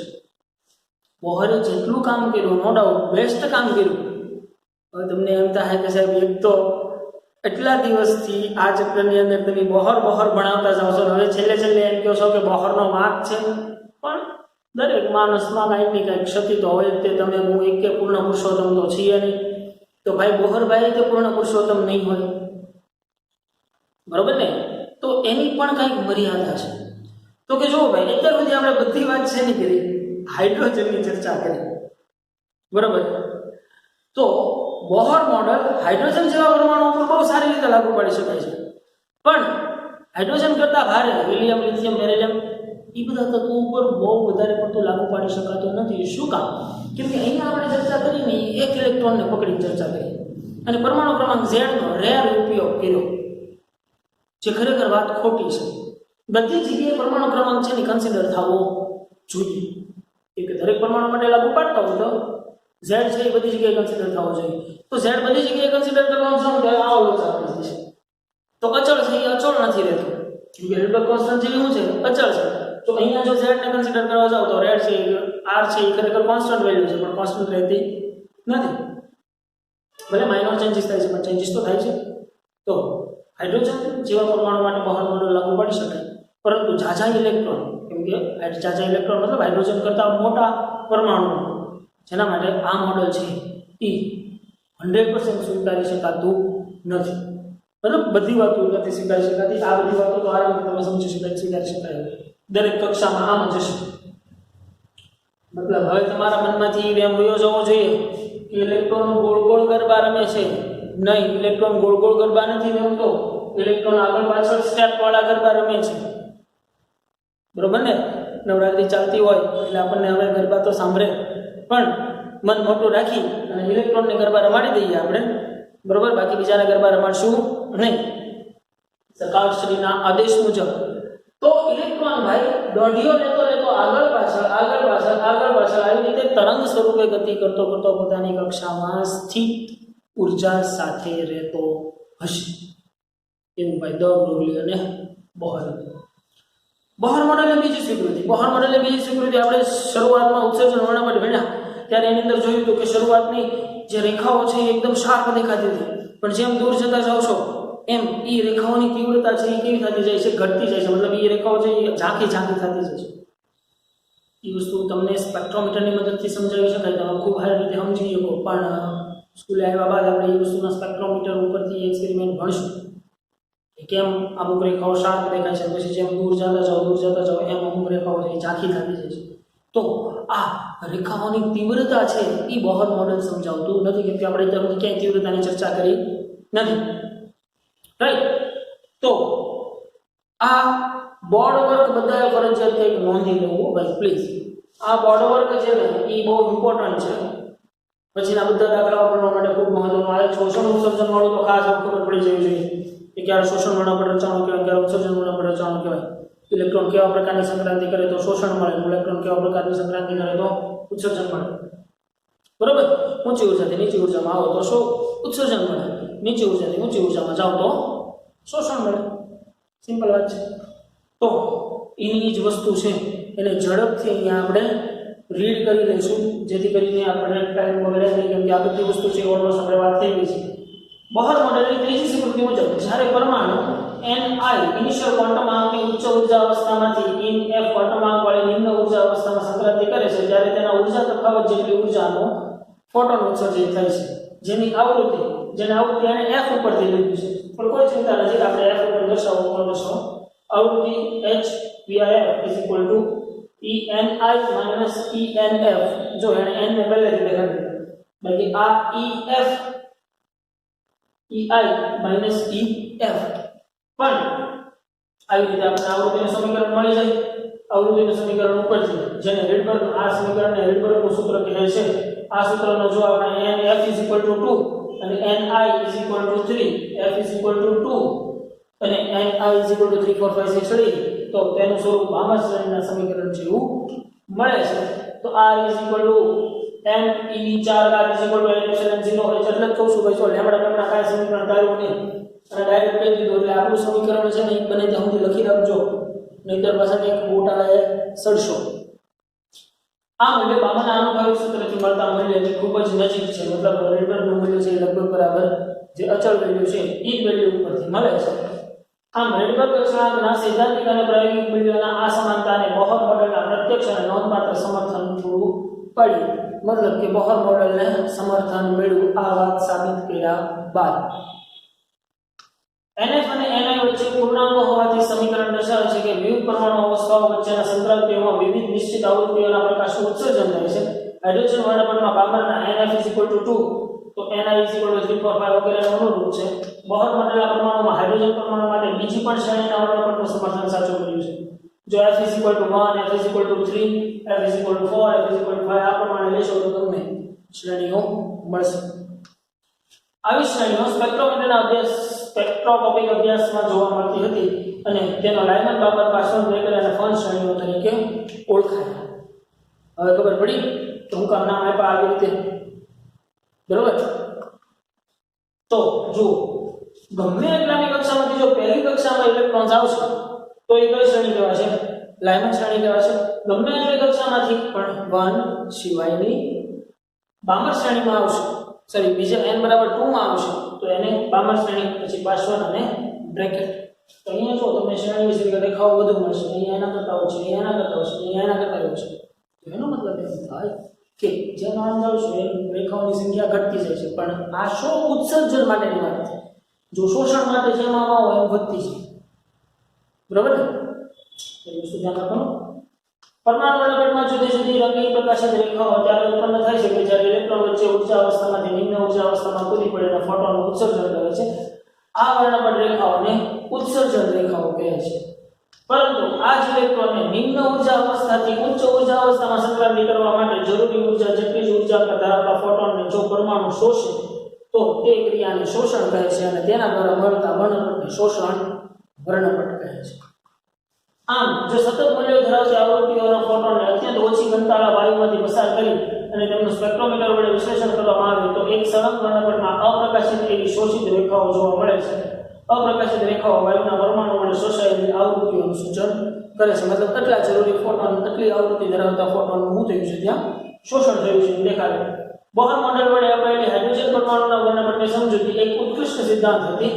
Speaker 1: બોહરે જેટલું કામ કર્યું નો ડાઉટ બેસ્ટ કામ કર્યું. હવે તમને એમ થાય કે સાહેબ એક તો એટલા દિવસથી આ ચક્રની અંદર તમે બોહર ભણાવતા જાઓ છો, હવે છેલ્લે એમ કહો છો કે બોહરનો વાંક છે. પણ દરેક માણસમાં કાંઈક ને કાંઈક ક્ષતિ તો હોય તે તમે હું એક કે પૂર્ણ પુરુષોત્તમ તો છીએ નહીં. તો ભાઈ બોહરભાઈ તે પૂર્ણ પુરુષોત્તમ નહીં હોય. બરોબર ને? તો એની પણ કંઈક મર્યાદા છે. તો કે જુઓ ભાઈ અત્યાર સુધી આપણે બધી વાત છે નહીં કરી, હાઇડ્રોજનની ચર્ચા કરી. બરોબર? તો બોહર મોડેલ હાઇડ્રોજન જેવા પરમાણુ ઉપર બહુ સારી રીતે લાગુ પાડી શકાય છે. પણ હાઇડ્રોજન કરતાં ભારે હિલિયમ, લિથિયમ, બેરિલિયમ એ બધા તત્વો ઉપર બહુ વધારે પડતું લાગુ પાડી શકાતું નથી. શું કામ? કેમ કે અહીંયા આપણે ચર્ચા કરીને એક ઇલેક્ટ્રોનને પકડીને ચર્ચા કરી અને પરમાણુ ક્રમાંક Z નો રેર ઉપયોગ કર્યો, જે ખરેખર વાત ખોટી છે. બધી જગ્યાએ પરમાણુ ક્રમાંક છે ને કન્સિડર થવો જોઈએ. કે દરેક પરમાણુ માટે લાગુ પાડતા હોય તો ઝેડ છે એ બધી જગ્યાએ કન્સિડર થવો જોઈએ. તો ઝેડ બધી જગ્યાએ કન્સિડર કરવાનું છે ત્યારે આ ઓલો આપી જશે. તો અચળ છે એ અચળ નથી રહેતો, કેમ કે રેડબર્ગ કોન્સ્ટન્ટ જેવી શું છે, અચળ છે. તો અહીંયા જો ઝેડ ને કન્સિડર કરવા જાવ તો રેડ છે આર છે એ ખરેખર કોન્સ્ટન્ટ વેલ્યુ છે, પણ કોન્સ્ટન્ટ રહેતી નથી. ભલે માઇનોર ચેન્જીસ થાય છે પણ ચેન્જીસ તો થાય છે. તો હાઇડ્રોજન જેવા પરમાણુ માટે બોહર મોડેલ લાગુ પડી શકાય, પરંતુ ઝાઝા ઇલેક્ટ્રોન, કેમ કે ઝાઝા ઇલેક્ટ્રોન મતલબ હાઇડ્રોજન કરતાં મોટા પરમાણુ, જેના માટે આ મોડેલ છે એ 100% સ્વીકારી શકાતું નથી. મતલબ બધી વાતો નથી સ્વીકારી શકાતી. આ બધી વાતો તો આરામથી તમે સમજી શકાય, સ્વીકારી શકાય. દરેક કક્ષામાં આમ જ હશે. મતલબ હવે તમારા મનમાંથી એમ વયો જવો જોઈએ કે ઇલેક્ટ્રોન ગોળ ગોળ ગરબા રમે છે. નહીં, ઇલેક્ટ્રોન ગોળ ગોળ ગરબા નથી રમતો, ઇલેક્ટ્રોન આગળ પાછળ સ્ટેપ વાળા ગરબા રમે છે. બરોબર ને? નવરાત્રી ચાલતી હોય એટલે આપણને હવે ગરબા તો સાંભળે, પણ મન મોટું રાખી અને ઇલેક્ટ્રોનને ગરબા રમાડી દઈએ આપણે, બરોબર? બાકી બીજાને ગરબા રમાડશું નહીં, સરકારશ્રીના આદેશ મુજબ. તો ઇલેક્ટ્રોન ભાઈ દોઢિયો લેતો લેતો આગળ પાછળ આવી રીતે તરંગ સ્વરૂપે ગતિ કરતો કરતો પોતાની કક્ષામાં સ્થિત ઉર્જા સાથે રહેતો હશે. એવું ભાઈ દ બ્રોગલી અને બોહર. બોહર મોડેલની બીજી સ્વીકૃતિ. બોહર મોડેલની બીજી સ્વીકૃતિ આપણે શરૂઆતમાં ઉત્સર્જન વર્ણપટ ભણ્યા ત્યારે એની અંદર જોયું હતું કે શરૂઆતની જે રેખાઓ છે એ એકદમ શાર્પ દેખાતી હતી, પણ જેમ દૂર જતા જાવ છો એમ એ રેખાઓની તીવ્રતા છે એ કેવી થતી જાય છે, ઘટતી જાય છે. મતલબ એ રેખાઓ છે એ ઝાંખી થતી જાય છે. એ વસ્તુ તમને સ્પેક્ટ્રોમીટરની મદદથી સમજાવી શકાય, તમે ખૂબ સારી રીતે સમજી શકો, પણ સ્કૂલે આવ્યા બાદ આપણે એ વસ્તુના સ્પેક્ટ્રોમીટર ઉપરથી એક્સપેરિમેન્ટ ભણશું કે કેમ અમુક રેખાઓ શાર્પ દેખાય છે, પછી જેમ દૂર જતા જાઓ એમ અમુક રેખાઓ છે એ ઝાંખી થતી જાય છે. તો આ રેખાઓની તીવ્રતા છે એ બોહર મોડેલ સમજાવતું નથી, કેમ કે આપણે ત્યાં સુધી ક્યાંય તીવ્રતાની ચર્ચા કરી નથી, રાઈટ? તો આ બોર્ડ વર્ક બધાએ ફરજિયાત કંઈક નોંધી લેવું ભાઈ પ્લીઝ. આ બોર્ડ વર્ક છે ને એ બહુ ઇમ્પોર્ટન્ટ છે. પછીના બધા દાખલાઓ ભણવા માટે ખૂબ મહત્વનું આવે. શોષણ ઉત્સર્જન વાળું તો ખાસ ખબર પડી જવી જોઈએ કે ક્યારે શોષણ વર્ણપટ રચાણું કહેવાય, ક્યારે ઉત્સર્જન વર્ણપટ રચાણું કહેવાય. ઇલેક્ટ્રોન કેવા પ્રકારની સંક્રાંતિ કરે તો શોષણ મળે, ઇલેક્ટ્રોન કેવા પ્રકારની સંક્રાંતિ કરે તો ઉત્સર્જન મળે. બરોબર? ઊંચી ઉર્જાથી નીચી ઉર્જામાં આવો તો ઉત્સર્જન મળે, નીચી ઉર્જાથી ઊંચી ઉર્જામાં જાઓ તો શોષણ મળે. સિમ્પલ વાત છે. તો એની જ વસ્તુ છે એને ઝડપથી અહીંયા આપણે રીડ કરી લઈશું, જેથી કરીને આપણે ટાઈમ વગેરે નહીં, કેમ કે આ બધી વસ્તુ છે ઓલમોસ્ટ આપણે વાત થઈ ગઈ છે. બોહર મોડેલની ત્રીજી સ્વીકૃતિ મુજબ જ્યારે પરમાણુ Ni ઇનિશિયલ ક્વોન્ટમ આંકની ઉચ્ચ ઉર્જા અવસ્થામાંથી Nf ક્વોન્ટમ આંક વાળી નિમ્ન ઉર્જા અવસ્થામાં સંક્રાંતિ કરે છે, ત્યારે તેના ઉર્જા તફાવત જેટલી ઉર્જાનો ફોટોન ઉત્સર્જિત થાય છે, જેની આવૃત્તિ એને f ઉપરથી લીધું છે, પણ કોઈ ચિંતા નથી, આપણે f ઉપર દર્શાવો. આવૃત્તિ h VIF ENI ENF. જો એને n ને પહેલેથી દેખાડી, બાકી આ EF EI EF પણ આવી રીતે આપણે આવૃત્તિનું સમીકરણ મળી જાય. આવૃત્તિનું સમીકરણ ઉપરથી જેને રીડબર્ગ, આ સમીકરણને રીડબર્ગનું સૂત્ર કહે છે. આ સૂત્રનો જો આપણે NF 2 અને NI 3, F 2 અને NI 3 4 5 6 3, તો તેનું સ્વરૂપ આમાં શ્રેણીના સમીકરણ જેવું મળે છે. તો R m e4 r = n epsilon 0 h એટલે કહું છું ભાઈ, જો લેમડા કાય સમીકરણ કાઢવું નહીં અને ડાયરેક્ટ કહી દીધું એટલે આપણું સમીકરણ છે ને એ બને ત્યાં સુધી લખી રાખજો, નહીંતર પાછા એક મોટાએ સડશો. આ મૂલ્ય બામાના આનુભાવિક સૂત્રથી મળતા મૂલ્યની ખૂબ જ નજીક છે. મતલબ રીડબર્ગનું મૂલ્ય છે લગભગ બરાબર જે અચળ વેલ્યુ છે એ જ વેલ્યુ ઉપરથી મળે છે. આમ રીડબર્ગ અચળાંકના સૈદ્ધાંતિક અને પ્રાયોગિક મૂલ્યોના આ સમાનતાને બોહર મોડેલના પ્રત્યક્ષ અને નોંધપાત્ર સમર્થન પૂરું પડ્યું. મતલબ કે બોહર મોડેલને સમર્થન મળ્યું આ વાત સાબિત કર્યા બાદ. NF અને NI વચ્ચે પૂર્ણાંકો હોવાથી સમીકરણ દર્શાવે છે કે વિવિધ પરમાણુ અવસ્થાઓ વચ્ચેના સંક્રાંતિઓમાં વિવિધ નિશ્ચિત આવૃત્તિઓના પ્રકાશનું ઉત્સર્જન થાય છે. હાઇડ્રોજન વર્ણપટમાં બાબરના NF 2 તો NI 3 4 5 વગેરેને અનુરૂપ છે. બોહર મોડેલના પરમાણુમાં હાઇડ્રોજન પરમાણુ માટે બીજી પણ શ્રેણીના વર્ણપટનું સમર્થન સાચું કર્યું છે. જો F 1, F 3, F 4, F 5 આ પ્રમાણે લેશો તો તમને શ્રેણીઓ મળશે. આવી શ્રેણીઓ સ્પેક્ટ્રોસ્કોપિક અભ્યાસમાં જોવા મળતી હતી અને તેનો લાયમન બાબર પાસવર્ડ બ્રેકર અને ફન શ્રેણીઓ તરીકે ઓળખાય. હવે ખબર પડી કે હું કામ નામ આપ્યા આવી રીતે. બરાબર. તો જો ગમે એટલાની કક્ષામાંથી જો પહેલી કક્ષામાં ઇલેક્ટ્રોન્સ આવશે તો એ કઈ શ્રેણી કહેવાશે? લાઇમન શ્રેણી કહેવાશે. ગમે એટલી કક્ષામાંથી પણ 1 સિવાયની બામર શ્રેણીમાં આવશે, સોરી બીજા n બરાબર 2 માં આવશે તો એને બામર શ્રેણી, પછી પાછળ અને બ્રેકેટ. તો અહીંયા જો તમને શ્રેણી વિશે રેખાઓ વધુ મળશે, અહીંયા એના કરતા ઓછી, અહીંયા એના કરતા ઓછી, અહીંયા એના કરતા ઓછી. તો એનો મતલબ એમ થાય કે જેમ આમ આવશે રેખાઓની સંખ્યા ઘટતી જાય છે, પણ આ શો ઉત્સર્જન માટેની વાત છે. જો શોષણ માટે જેમ આમ હોય એમ વધતી છે. બરાબર ને? એ વસ્તુ ધ્યાન રાખવાનું. પરમાણુ વર્ણપટમાં જુદી જુદી રંગીન પ્રકાશિત રેખાઓ ત્યારે ઉત્પન્ન થાય છે કે જ્યારે ઇલેક્ટ્રોન વચ્ચે ઉર્જા અવસ્થામાંથી નિમ્ન ઉર્જા અવસ્થામાં કૂદી પડે અને ફોટોનનું ઉત્સર્જન કરે છે. આ વર્ણપટ રેખાઓને ઉત્સર્જન રેખાઓ કહે છે. પરંતુ આ જ ઇલેક્ટ્રોનને નિમ્ન ઉર્જા અવસ્થાથી ઉચ્ચ ઉર્જા અવસ્થામાં સંક્રાંતિ કરવા માટે જરૂરી ઉર્જા જેટલી જ ઉર્જા ધરાવતા ફોટોનને જો પરમાણુ શોષે તો તે ક્રિયાને શોષણ કહે છે અને તેના દ્વારા મળતા વર્ણપટને શોષણ વર્ણપટ કહે છે. આમ જો સતત મૂલ્યો ધરાવતી આવૃત્તિઓના ફોટોનને અત્યંત ઓછી ઘનતાળા વાયુમાંથી પસાર કરી અને તેમનું સ્પેક્ટ્રોમીટર વડે વિશ્લેષણ કરવામાં આવે તો એક સળંગ વર્ણપટમાં અપ્રકાશિત એવી શોષિત રેખાઓ જોવા મળે છે. અપ્રકાશિત રેખાઓ વાયુના પરમાણુ વડે શોષાયેલી આવૃત્તિઓનું સૂચન કરે છે. મતલબ કેટલા જરૂરી ફોટોન, કેટલી આવૃત્તિ ધરાવતા ફોટોનનું શું થયું છે, ત્યાં શોષણ થયું છે એ દેખાડે. બોહર મોડેલ વડે અપાયેલી હાઇડ્રોજન પરમાણુના વર્ણપટની સમજૂતી એક ઉત્કૃષ્ટ સિદ્ધાંત હતી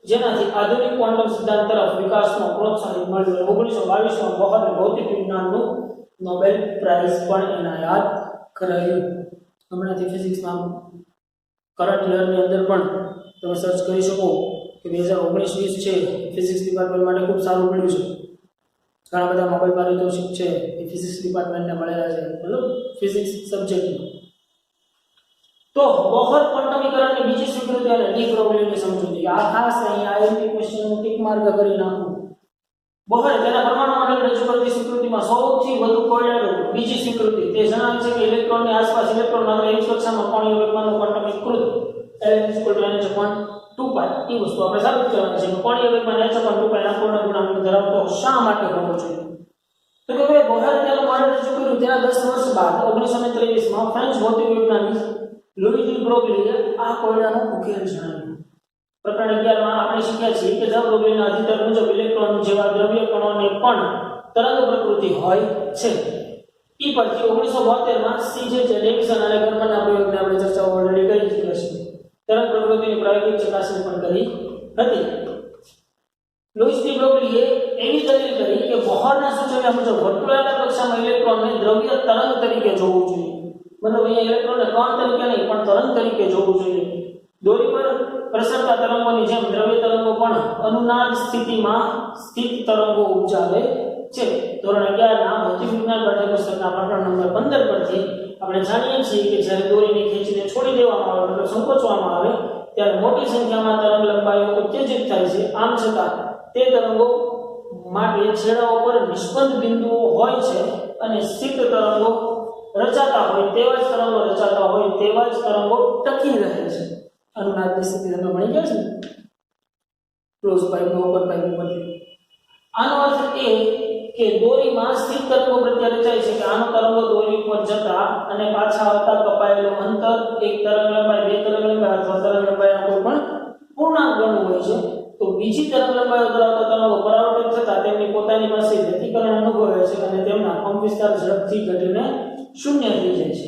Speaker 1: જેનાથી આધુનિક ક્વોન્ટમ સિદ્ધાંત તરફ વિકાસનો પ્રોત્સાહન મળ્યું. 1922માં બોહરને ભૌતિક વિજ્ઞાનનું નોબેલ પ્રાઇઝ પણ એનાયત કરાયું. હમણાંથી ફિઝિક્સમાં કરંટ યરની અંદર પણ તમે સર્ચ કરી શકો કે 2019-20 છે ફિઝિક્સ ડિપાર્ટમેન્ટ માટે ખૂબ સારું મળ્યું છે. ઘણા બધા નોબેલ પારિતોષિક છે એ ફિઝિક્સ ડિપાર્ટમેન્ટને મળેલા છે, મતલબ ફિઝિક્સ સબ્જેક્ટમાં. તો બોહર ક્વોન્ટમીકરણની બીજી સ્વીકૃતિ અને ડી બ્રોગલીની સમજૂતી. આ ખાસ અહીં આઈએમપી ક્વેશ્ચનનું ટિક માર્ક કરી નાખું. બોહરે તેના પરમાણુ મોડેલ રજૂ કરતી સ્વીકૃતિમાં સૌથી વધુ કોયડાનું બીજી સ્વીકૃતિ તે જણાવે છે કે ઇલેક્ટ્રોનની આસપાસ ઇલેક્ટ્રોન માત્ર એક કક્ષામાં કોણીય વેગમાનનું ક્વોન્ટમીકૃત L=n/2π એ વસ્તુ આપણે સાબિત કરવાની છે કે કોણીય વેગમાન h/2π ના પૂર્ણ ગુણાંક ધરાવતો શા માટે હોવો જોઈએ. તો કે ભાઈ બોહરે તેનું મોડેલ રજૂ કર્યું તેના 10 વર્ષ બાદ 1923માં ફ્રેન્ચ ભૌતિક વૈજ્ઞાનિક લુઈ ડી બ્રોગલીએ આ કોયડાનો ઉકેલ જણાવ્યો. પ્રકરણ 11 માં આપણે શીખ્યા છીએ કે ડ બ્રોગલીના અધિકાર મુજબ ઇલેક્ટ્રોન જેવા દ્રવ્ય કણોને પણ તરંગ પ્રકૃતિ હોય છે. એ પરથી 1972માં સીજે ડેવિસન અને ગર્મનના પ્રયોગને આપણે ચર્ચાઓ ઓલરેડી કરી ચૂક્યા છીએ. તરંગ પ્રકૃતિની પ્રાયોગિક ચકાસણી પણ કરી હતી. લુઈ ડી બ્રોગલીએ એવી દલીલ કરી કે બોહરના સૂચવ્યા મુજબ વર્તુળાકાર કક્ષામાં ઇલેક્ટ્રોનને દ્રવ્ય તરંગ તરીકે જોવું જોઈએ. મતલબ અહીંયા ઇલેક્ટ્રોનને કણ તરીકે નહીં પણ તરંગ તરીકે જોવું જોઈએ. દોરી પર પ્રસરતા તરંગોની જેમ દ્રવ્ય તરંગો પણ અનુનાદ સ્થિતિમાં સ્થિત તરંગો ઉપજાવે છે. ધોરણ 11 ના ભૌતિક વિજ્ઞાન પાઠ્યપુસ્તકના પ્રકરણ નંબર 15 પરથી આપણે જાણીએ છીએ કે જ્યારે દોરીને ખેંચીને છોડી દેવામાં આવે એટલે સંકોચવામાં આવે ત્યારે મોટી સંખ્યામાં તરંગ લંબાઈઓ ઉત્તેજિત થાય છે. આમ છતાં તે તરંગો માટે છેડાઓ પર નિષ્પન્ન બિંદુઓ હોય છે અને સ્થિત તરંગો રચાતા હોય તેવા જ તરંગો રચાતા હોય તેવા જ તરંગો ટકી રહે છે. અનુનાદની સ્થિતિ તમે ભણી ગયા છે ને ક્લોઝ પાઇપ ઓપન પાઇપ ઉપરથી. આનો અર્થ એ કે દોરીમાં સ્થિત તરંગો પ્રત્યે રચાય છે કે આનો તરંગો દોરી ઉપર જતા અને પાછા આવતા કપાયેલો અંતર એક તરંગ લંબાઈ, બે તરંગ લંબાઈ અથવા તરંગ લંબાઈનો કોઈ પણ પૂર્ણાંક ગણવું હોય છે. તો બીજી તરંગ લંબાઈઓ ધરાવતા તરંગો પરાવર્તિત થતા તેમની પોતાની પાસે વ્યતિકરણ અનુભવે છે અને તેમના કંપ વિસ્તાર ઝડપથી ઘટીને શૂન્ય થઈ જાય છે.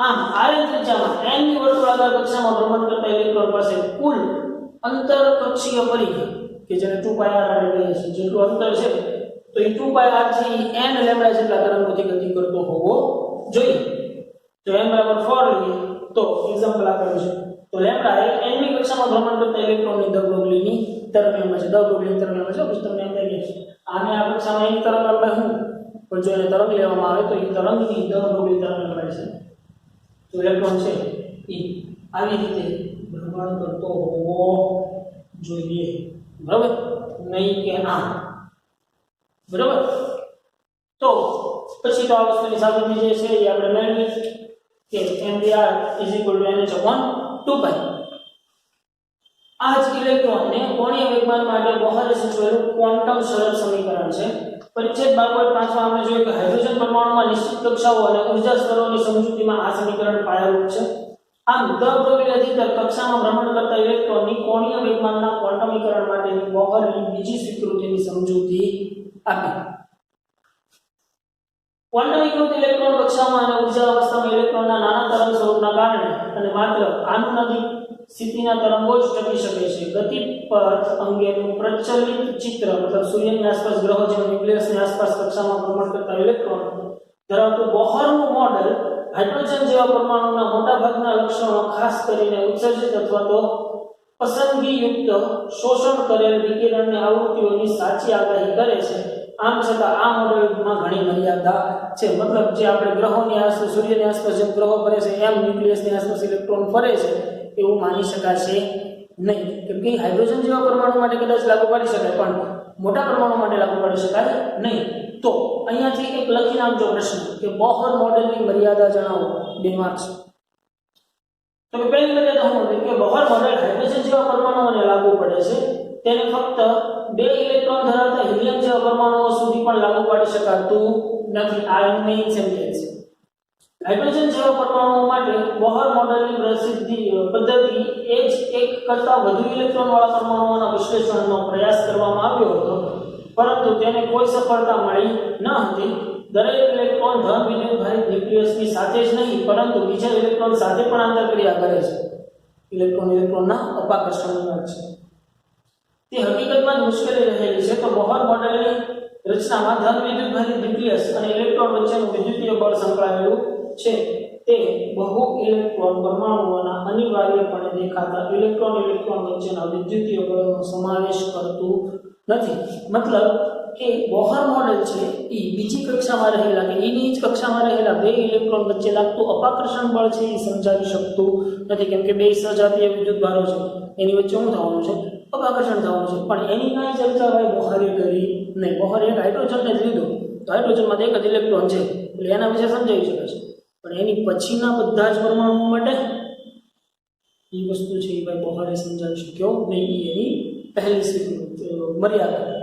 Speaker 1: આમ આર ત્રિજ્યામાં n ની વર્તુળાકાર કક્ષામાં ભ્રમણ કરતા ઇલેક્ટ્રોન પાસે કુલ અંતરકક્ષીય પરિઘ કે જેને 2πr કહીએ છીએ જેટલું અંતર છે તો એ 2πr થી n લેમ્ડા જેટલા તરંગોથી ગતિ કરતો હોવો જોઈએ. તો n બરાબર 4 લઈએ તો એક્ઝામ્પલ આપેલું છે તો લેમ્ડા એ n ની કક્ષામાં ભ્રમણ કરતા ઇલેક્ટ્રોનની ડ બ્રોગલીની તરંગ લંબાઈ છે. ડ બ્રોગલીની તરંગ લંબાઈ છે. પછી તમને એમ થાય કે આને આ કક્ષામાં એની તરંગ લંબાઈ શું, પણ જો એને તરંગ લેવામાં આવે તો એ તરંગની ડ બ્રોગલી તરંગ લંબાઈ છે. તો ઇલેક્ટ્રોન છે એ આવી રીતે ભ્રમણ કરતો હોવો જોઈએ. બરાબર, નહીં કે આમ. બરાબર. તો પછી તો આ વસ્તુની સાબિતી જે છે એ આપણે મેળવી કે mvr = nh/2π. આ જ ઇલેક્ટ્રોનને કોણીય વેગમાન માટે બોહરે સૂચવેલું ક્વોન્ટમ શરત સમીકરણ છે. પરિચ્છેદ 12.5 માં આપણે જોયું કે હાઇડ્રોજન પરમાણુમાં નિશ્ચિત કક્ષાઓ અને ઉર્જા સ્તરોની સમજૂતીમાં આ સમીકરણ પાયારૂપ છે. આમ ધ પ્રોબેબિલિટી કક્ષામાં ભ્રમણ કરતા ઇલેક્ટ્રોનની કોણીય વેગમાનના ક્વોન્ટમીકરણ માટેની બોહરની બીજી સ્વીકૃતિની સમજૂતી આપી. ક્વોન્ટમીકૃત ઇલેક્ટ્રોન કક્ષામાં અને ઉર્જા અવસ્થામાં ઇલેક્ટ્રોનના નાના તરંગ સ્વરૂપના કારણે અને માત્ર આનુનાદિક સ્થિતિના તરંગો જ ટકી શકે છે. ગતિપથ અંગેનું પ્રચલિત ચિત્ર મતલબ સૂર્યની આસપાસ ગ્રહો જેવા ન્યુક્લિયસની આસપાસ કક્ષામાં ભ્રમણ કરતા ઇલેક્ટ્રોન ધરાવતું બોહરનું મોડેલ હાઇડ્રોજન જેવા પરમાણુના મોટાભાગના લક્ષણો ખાસ કરીને ઉત્સર્જિત અથવા તો પસંદગીયુક્ત શોષણ કરેલ વિકિરણની આવૃત્તિઓની સાચી આગાહી કરે છે. આમ છતાં આ મોડેલમાં ઘણી મર્યાદા છે. મતલબ જે આપણે ગ્રહોની આસપાસ સૂર્યની આસપાસ જેમ ગ્રહો ફરે છે એમ ન્યુક્લિયસની આસપાસ ઇલેક્ટ્રોન ફરે છે એવું માની શકાશે નહીં. કેમ કે હાઇડ્રોજન જેવા પરમાણુ માટે કદાચ લાગુ પાડી શકાય પણ મોટા પરમાણુ માટે લાગુ પાડી શકાય નહીં. તો અહીંયાથી એક લખી નાખજો પ્રશ્ન કે બોહર મોડેલની મર્યાદા જણાવો. 2 માર્ક્સ. તો પહેલી મર્યાદા શું હતી કે બોહર મોડેલ હાઇડ્રોજન જેવા પરમાણુઓને લાગુ પડે છે. તેને ફક્ત 2 ઇલેક્ટ્રોન ધરાવતા હિલિયમ જેવા પરમાણુઓ સુધી પણ લાગુ પાડી શકાતું નથી. આ મેઇન સેન્ટેન્સ છે. હાઇડ્રોજન જેવા પરમાણુઓ માટે બોહર મોડેલની પદ્ધતિ એ જ એક કરતાં વધુ ઇલેક્ટ્રોન વાળા પરમાણુઓના વિશ્લેષણનો પ્રયાસ કરવામાં આવ્યો હતો, પરંતુ તેને કોઈ સફળતા મળી ન હતી. દરેક ઇલેક્ટ્રોન ધન વિદ્યુતભારિત ન્યુક્લિયસની સાથે જ નહીં પરંતુ બીજા ઇલેક્ટ્રોન સાથે પણ આંતરક્રિયા કરે છે. ઇલેક્ટ્રોનના અપાકર્ષણની વાત છે. તે હકીકતમાં જ મુશ્કેલી રહેલી છે. તો બોહર મોડેલની રચનામાં ધન વિદ્યુતભારિત ન્યુક્લિયસ અને ઇલેક્ટ્રોન વચ્ચેનું વિદ્યુતીય બળ સંકળાયેલું છે. તે બહુ ઇલેક્ટ્રોન પરમાણુઓના અનિવાર્યપણે દેખાતા ઇલેક્ટ્રોન વચ્ચેના વિદ્યુતીય બળનો સમાવેશ કરતું નથી. મતલબ કે બોહર મોડેલ છે એ બીજી કક્ષામાં રહેલા કે એની જ કક્ષામાં રહેલા 2 ઇલેક્ટ્રોન વચ્ચે લાગતું અપાકર્ષણ બળ છે એ સમજાવી શકતું નથી. કેમ કે 2 સજાતીય વિદ્યુતભારો છે એની વચ્ચે શું થવાનું છે? અપાકર્ષણ થવાનું છે. પણ એની કાંઈ ચર્ચા ભાઈ બોહરે કરી નહીં. બોહરે એક હાઇડ્રોજનને જ લીધો તો હાઇડ્રોજનમાં એક જ ઇલેક્ટ્રોન છે એટલે એના વિશે સમજાવી શકે છે. પણ એની પછીના બધા જ પરમાણુઓ માટે એ વસ્તુ છે એ ભાઈ બોહરે સમજાવી શક્યો નહીં. એની પહેલી મર્યાદા.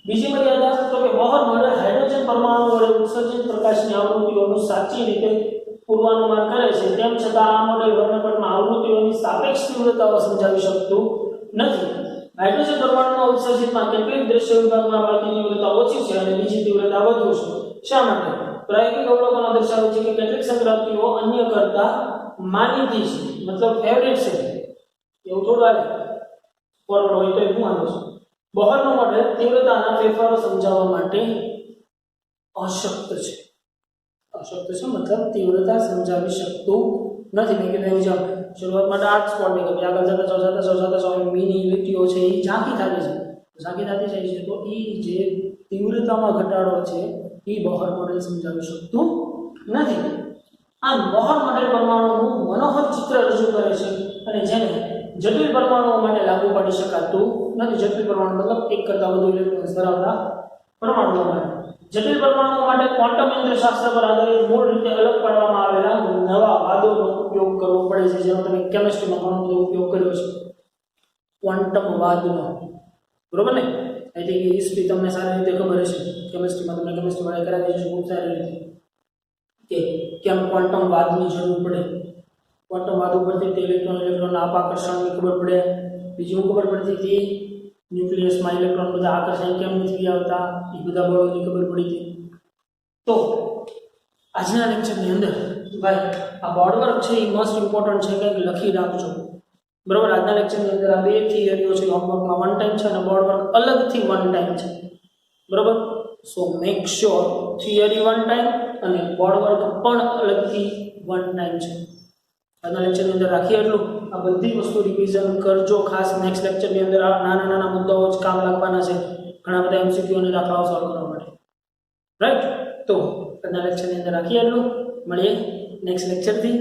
Speaker 1: બીજી મર્યાદા તો કે બોહર મોડેલ હાઇડ્રોજન પરમાણુ વડે ઉત્સર્જિત પ્રકાશની આવૃત્તિઓનું સાચી રીતે પૂર્વાનુમાન કરે છે. તેમ છતાં આ મોડેલ વર્ણપટમાં આવૃત્તિઓની સાપેક્ષ તીવ્રતાઓ સમજાવી શકતું નથી. હાઇડ્રોજન પરમાણુમાં ઉત્સર્જિતમાં કેટલીક દ્રશ્ય વિભાગમાં મળતી તીવ્રતા ઓછી છે અને બીજી તીવ્રતા વધુ છે. શા માટે? પ્રાયોગિક અવલોકનો દર્શાવે છે કે કેટલીક સંક્રાંતિઓ અન્ય કરતા માનીતી છે, મતલબ ફેવરિટ છે. એવું થોડું આવે ફોરવર્ડ હોય તો હું આનું છું. બોહરનું મોડેલ તીવ્રતાના ફેરફારો સમજાવવા માટે અશક્ત છે. અશક્ત છે મતલબ તીવ્રતા સમજાવી શકતું નથી. મેં કીધું એવું જાવ શરૂઆતમાં ડાર્ક સ્પોટ ને કે આગળ જતા મીની લીટીઓ છે એ ઝાંખી થતી છે. ઝાંખી થતી જાય છે તો એ જે તીવ્રતામાં ઘટાડો છે એ બોહર મોડેલ સમજાવી શકતું નથી. આમ બોહર મોડેલ પરમાણુનું મનોહર ચિત્ર રજૂ કરે છે અને જેને જટિલ પરમાણુઓ માટે લાગુ પાડી શકાતું નથી. જટિલ પરમાણુ મતલબ એક કરતાં વધુ ઇલેક્ટ્રોન્સ ધરાવતા પરમાણુઓ માટે. જટિલ પરમાણુઓ માટે ક્વોન્ટમ યંત્રશાસ્ત્ર પર આધારિત મૂળ રીતે અલગ પાડવામાં આવેલા નવા વાદોનો ઉપયોગ કરવો પડે છે, જેનો તમે કેમિસ્ટ્રીમાં ઘણો બધો ઉપયોગ કર્યો છે. ક્વોન્ટમ વાદનો, બરોબર ને? આઈ થિંક હિસ્ટ્રી તમને સારી રીતે ખબર હશે. કેમિસ્ટ્રીમાં તમને કેમિસ્ટ્રી વાળા કરાવી છે ખૂબ સારી રીતે કે કેમ ક્વોન્ટમ વાદની જરૂર પડે. ક્વોન્ટમ વાદ ઉપરથી તે ઇલેક્ટ્રોનના અપાકર્ષણની ખબર પડે. બીજું ખબર પડતી હતી ન્યુક્લિયસમાં ઇલેક્ટ્રોન બધા આકર્ષણ કેમ નથી આવતા એ બધા બળોની ખબર પડી હતી. તો આજના લેક્ચરની અંદર ભાઈ આ બોર્ડ વર્ક છે એ મોસ્ટ ઇમ્પોર્ટન્ટ છે, કંઈક લખી રાખજો, બરાબર? આજના લેક્ચરની અંદર આ 2 થિયરીઓ છે હોમવર્કમાં 1 ટાઈમ છે અને બોર્ડ વર્ક અલગથી 1 ટાઈમ છે, બરાબર? સો મેક શ્યોર થિયરી 1 ટાઈમ અને બોર્ડ વર્ક પણ અલગથી 1 ટાઈમ છે. આજના લેક્ચરની અંદર રાખીએ એટલું. આ બધી વસ્તુ રિવિઝન કરજો. ખાસ નેક્સ્ટ લેક્ચરની અંદર આ નાના મુદ્દાઓ જ કામ લાગવાના છે, ઘણા બધા MCQ અને દાખલાઓ સોલ્વ કરવા માટે, રાઈટ? તો આજના લેક્ચરની અંદર રાખીએ એટલું. મળીએ નેક્સ્ટ લેક્ચરથી.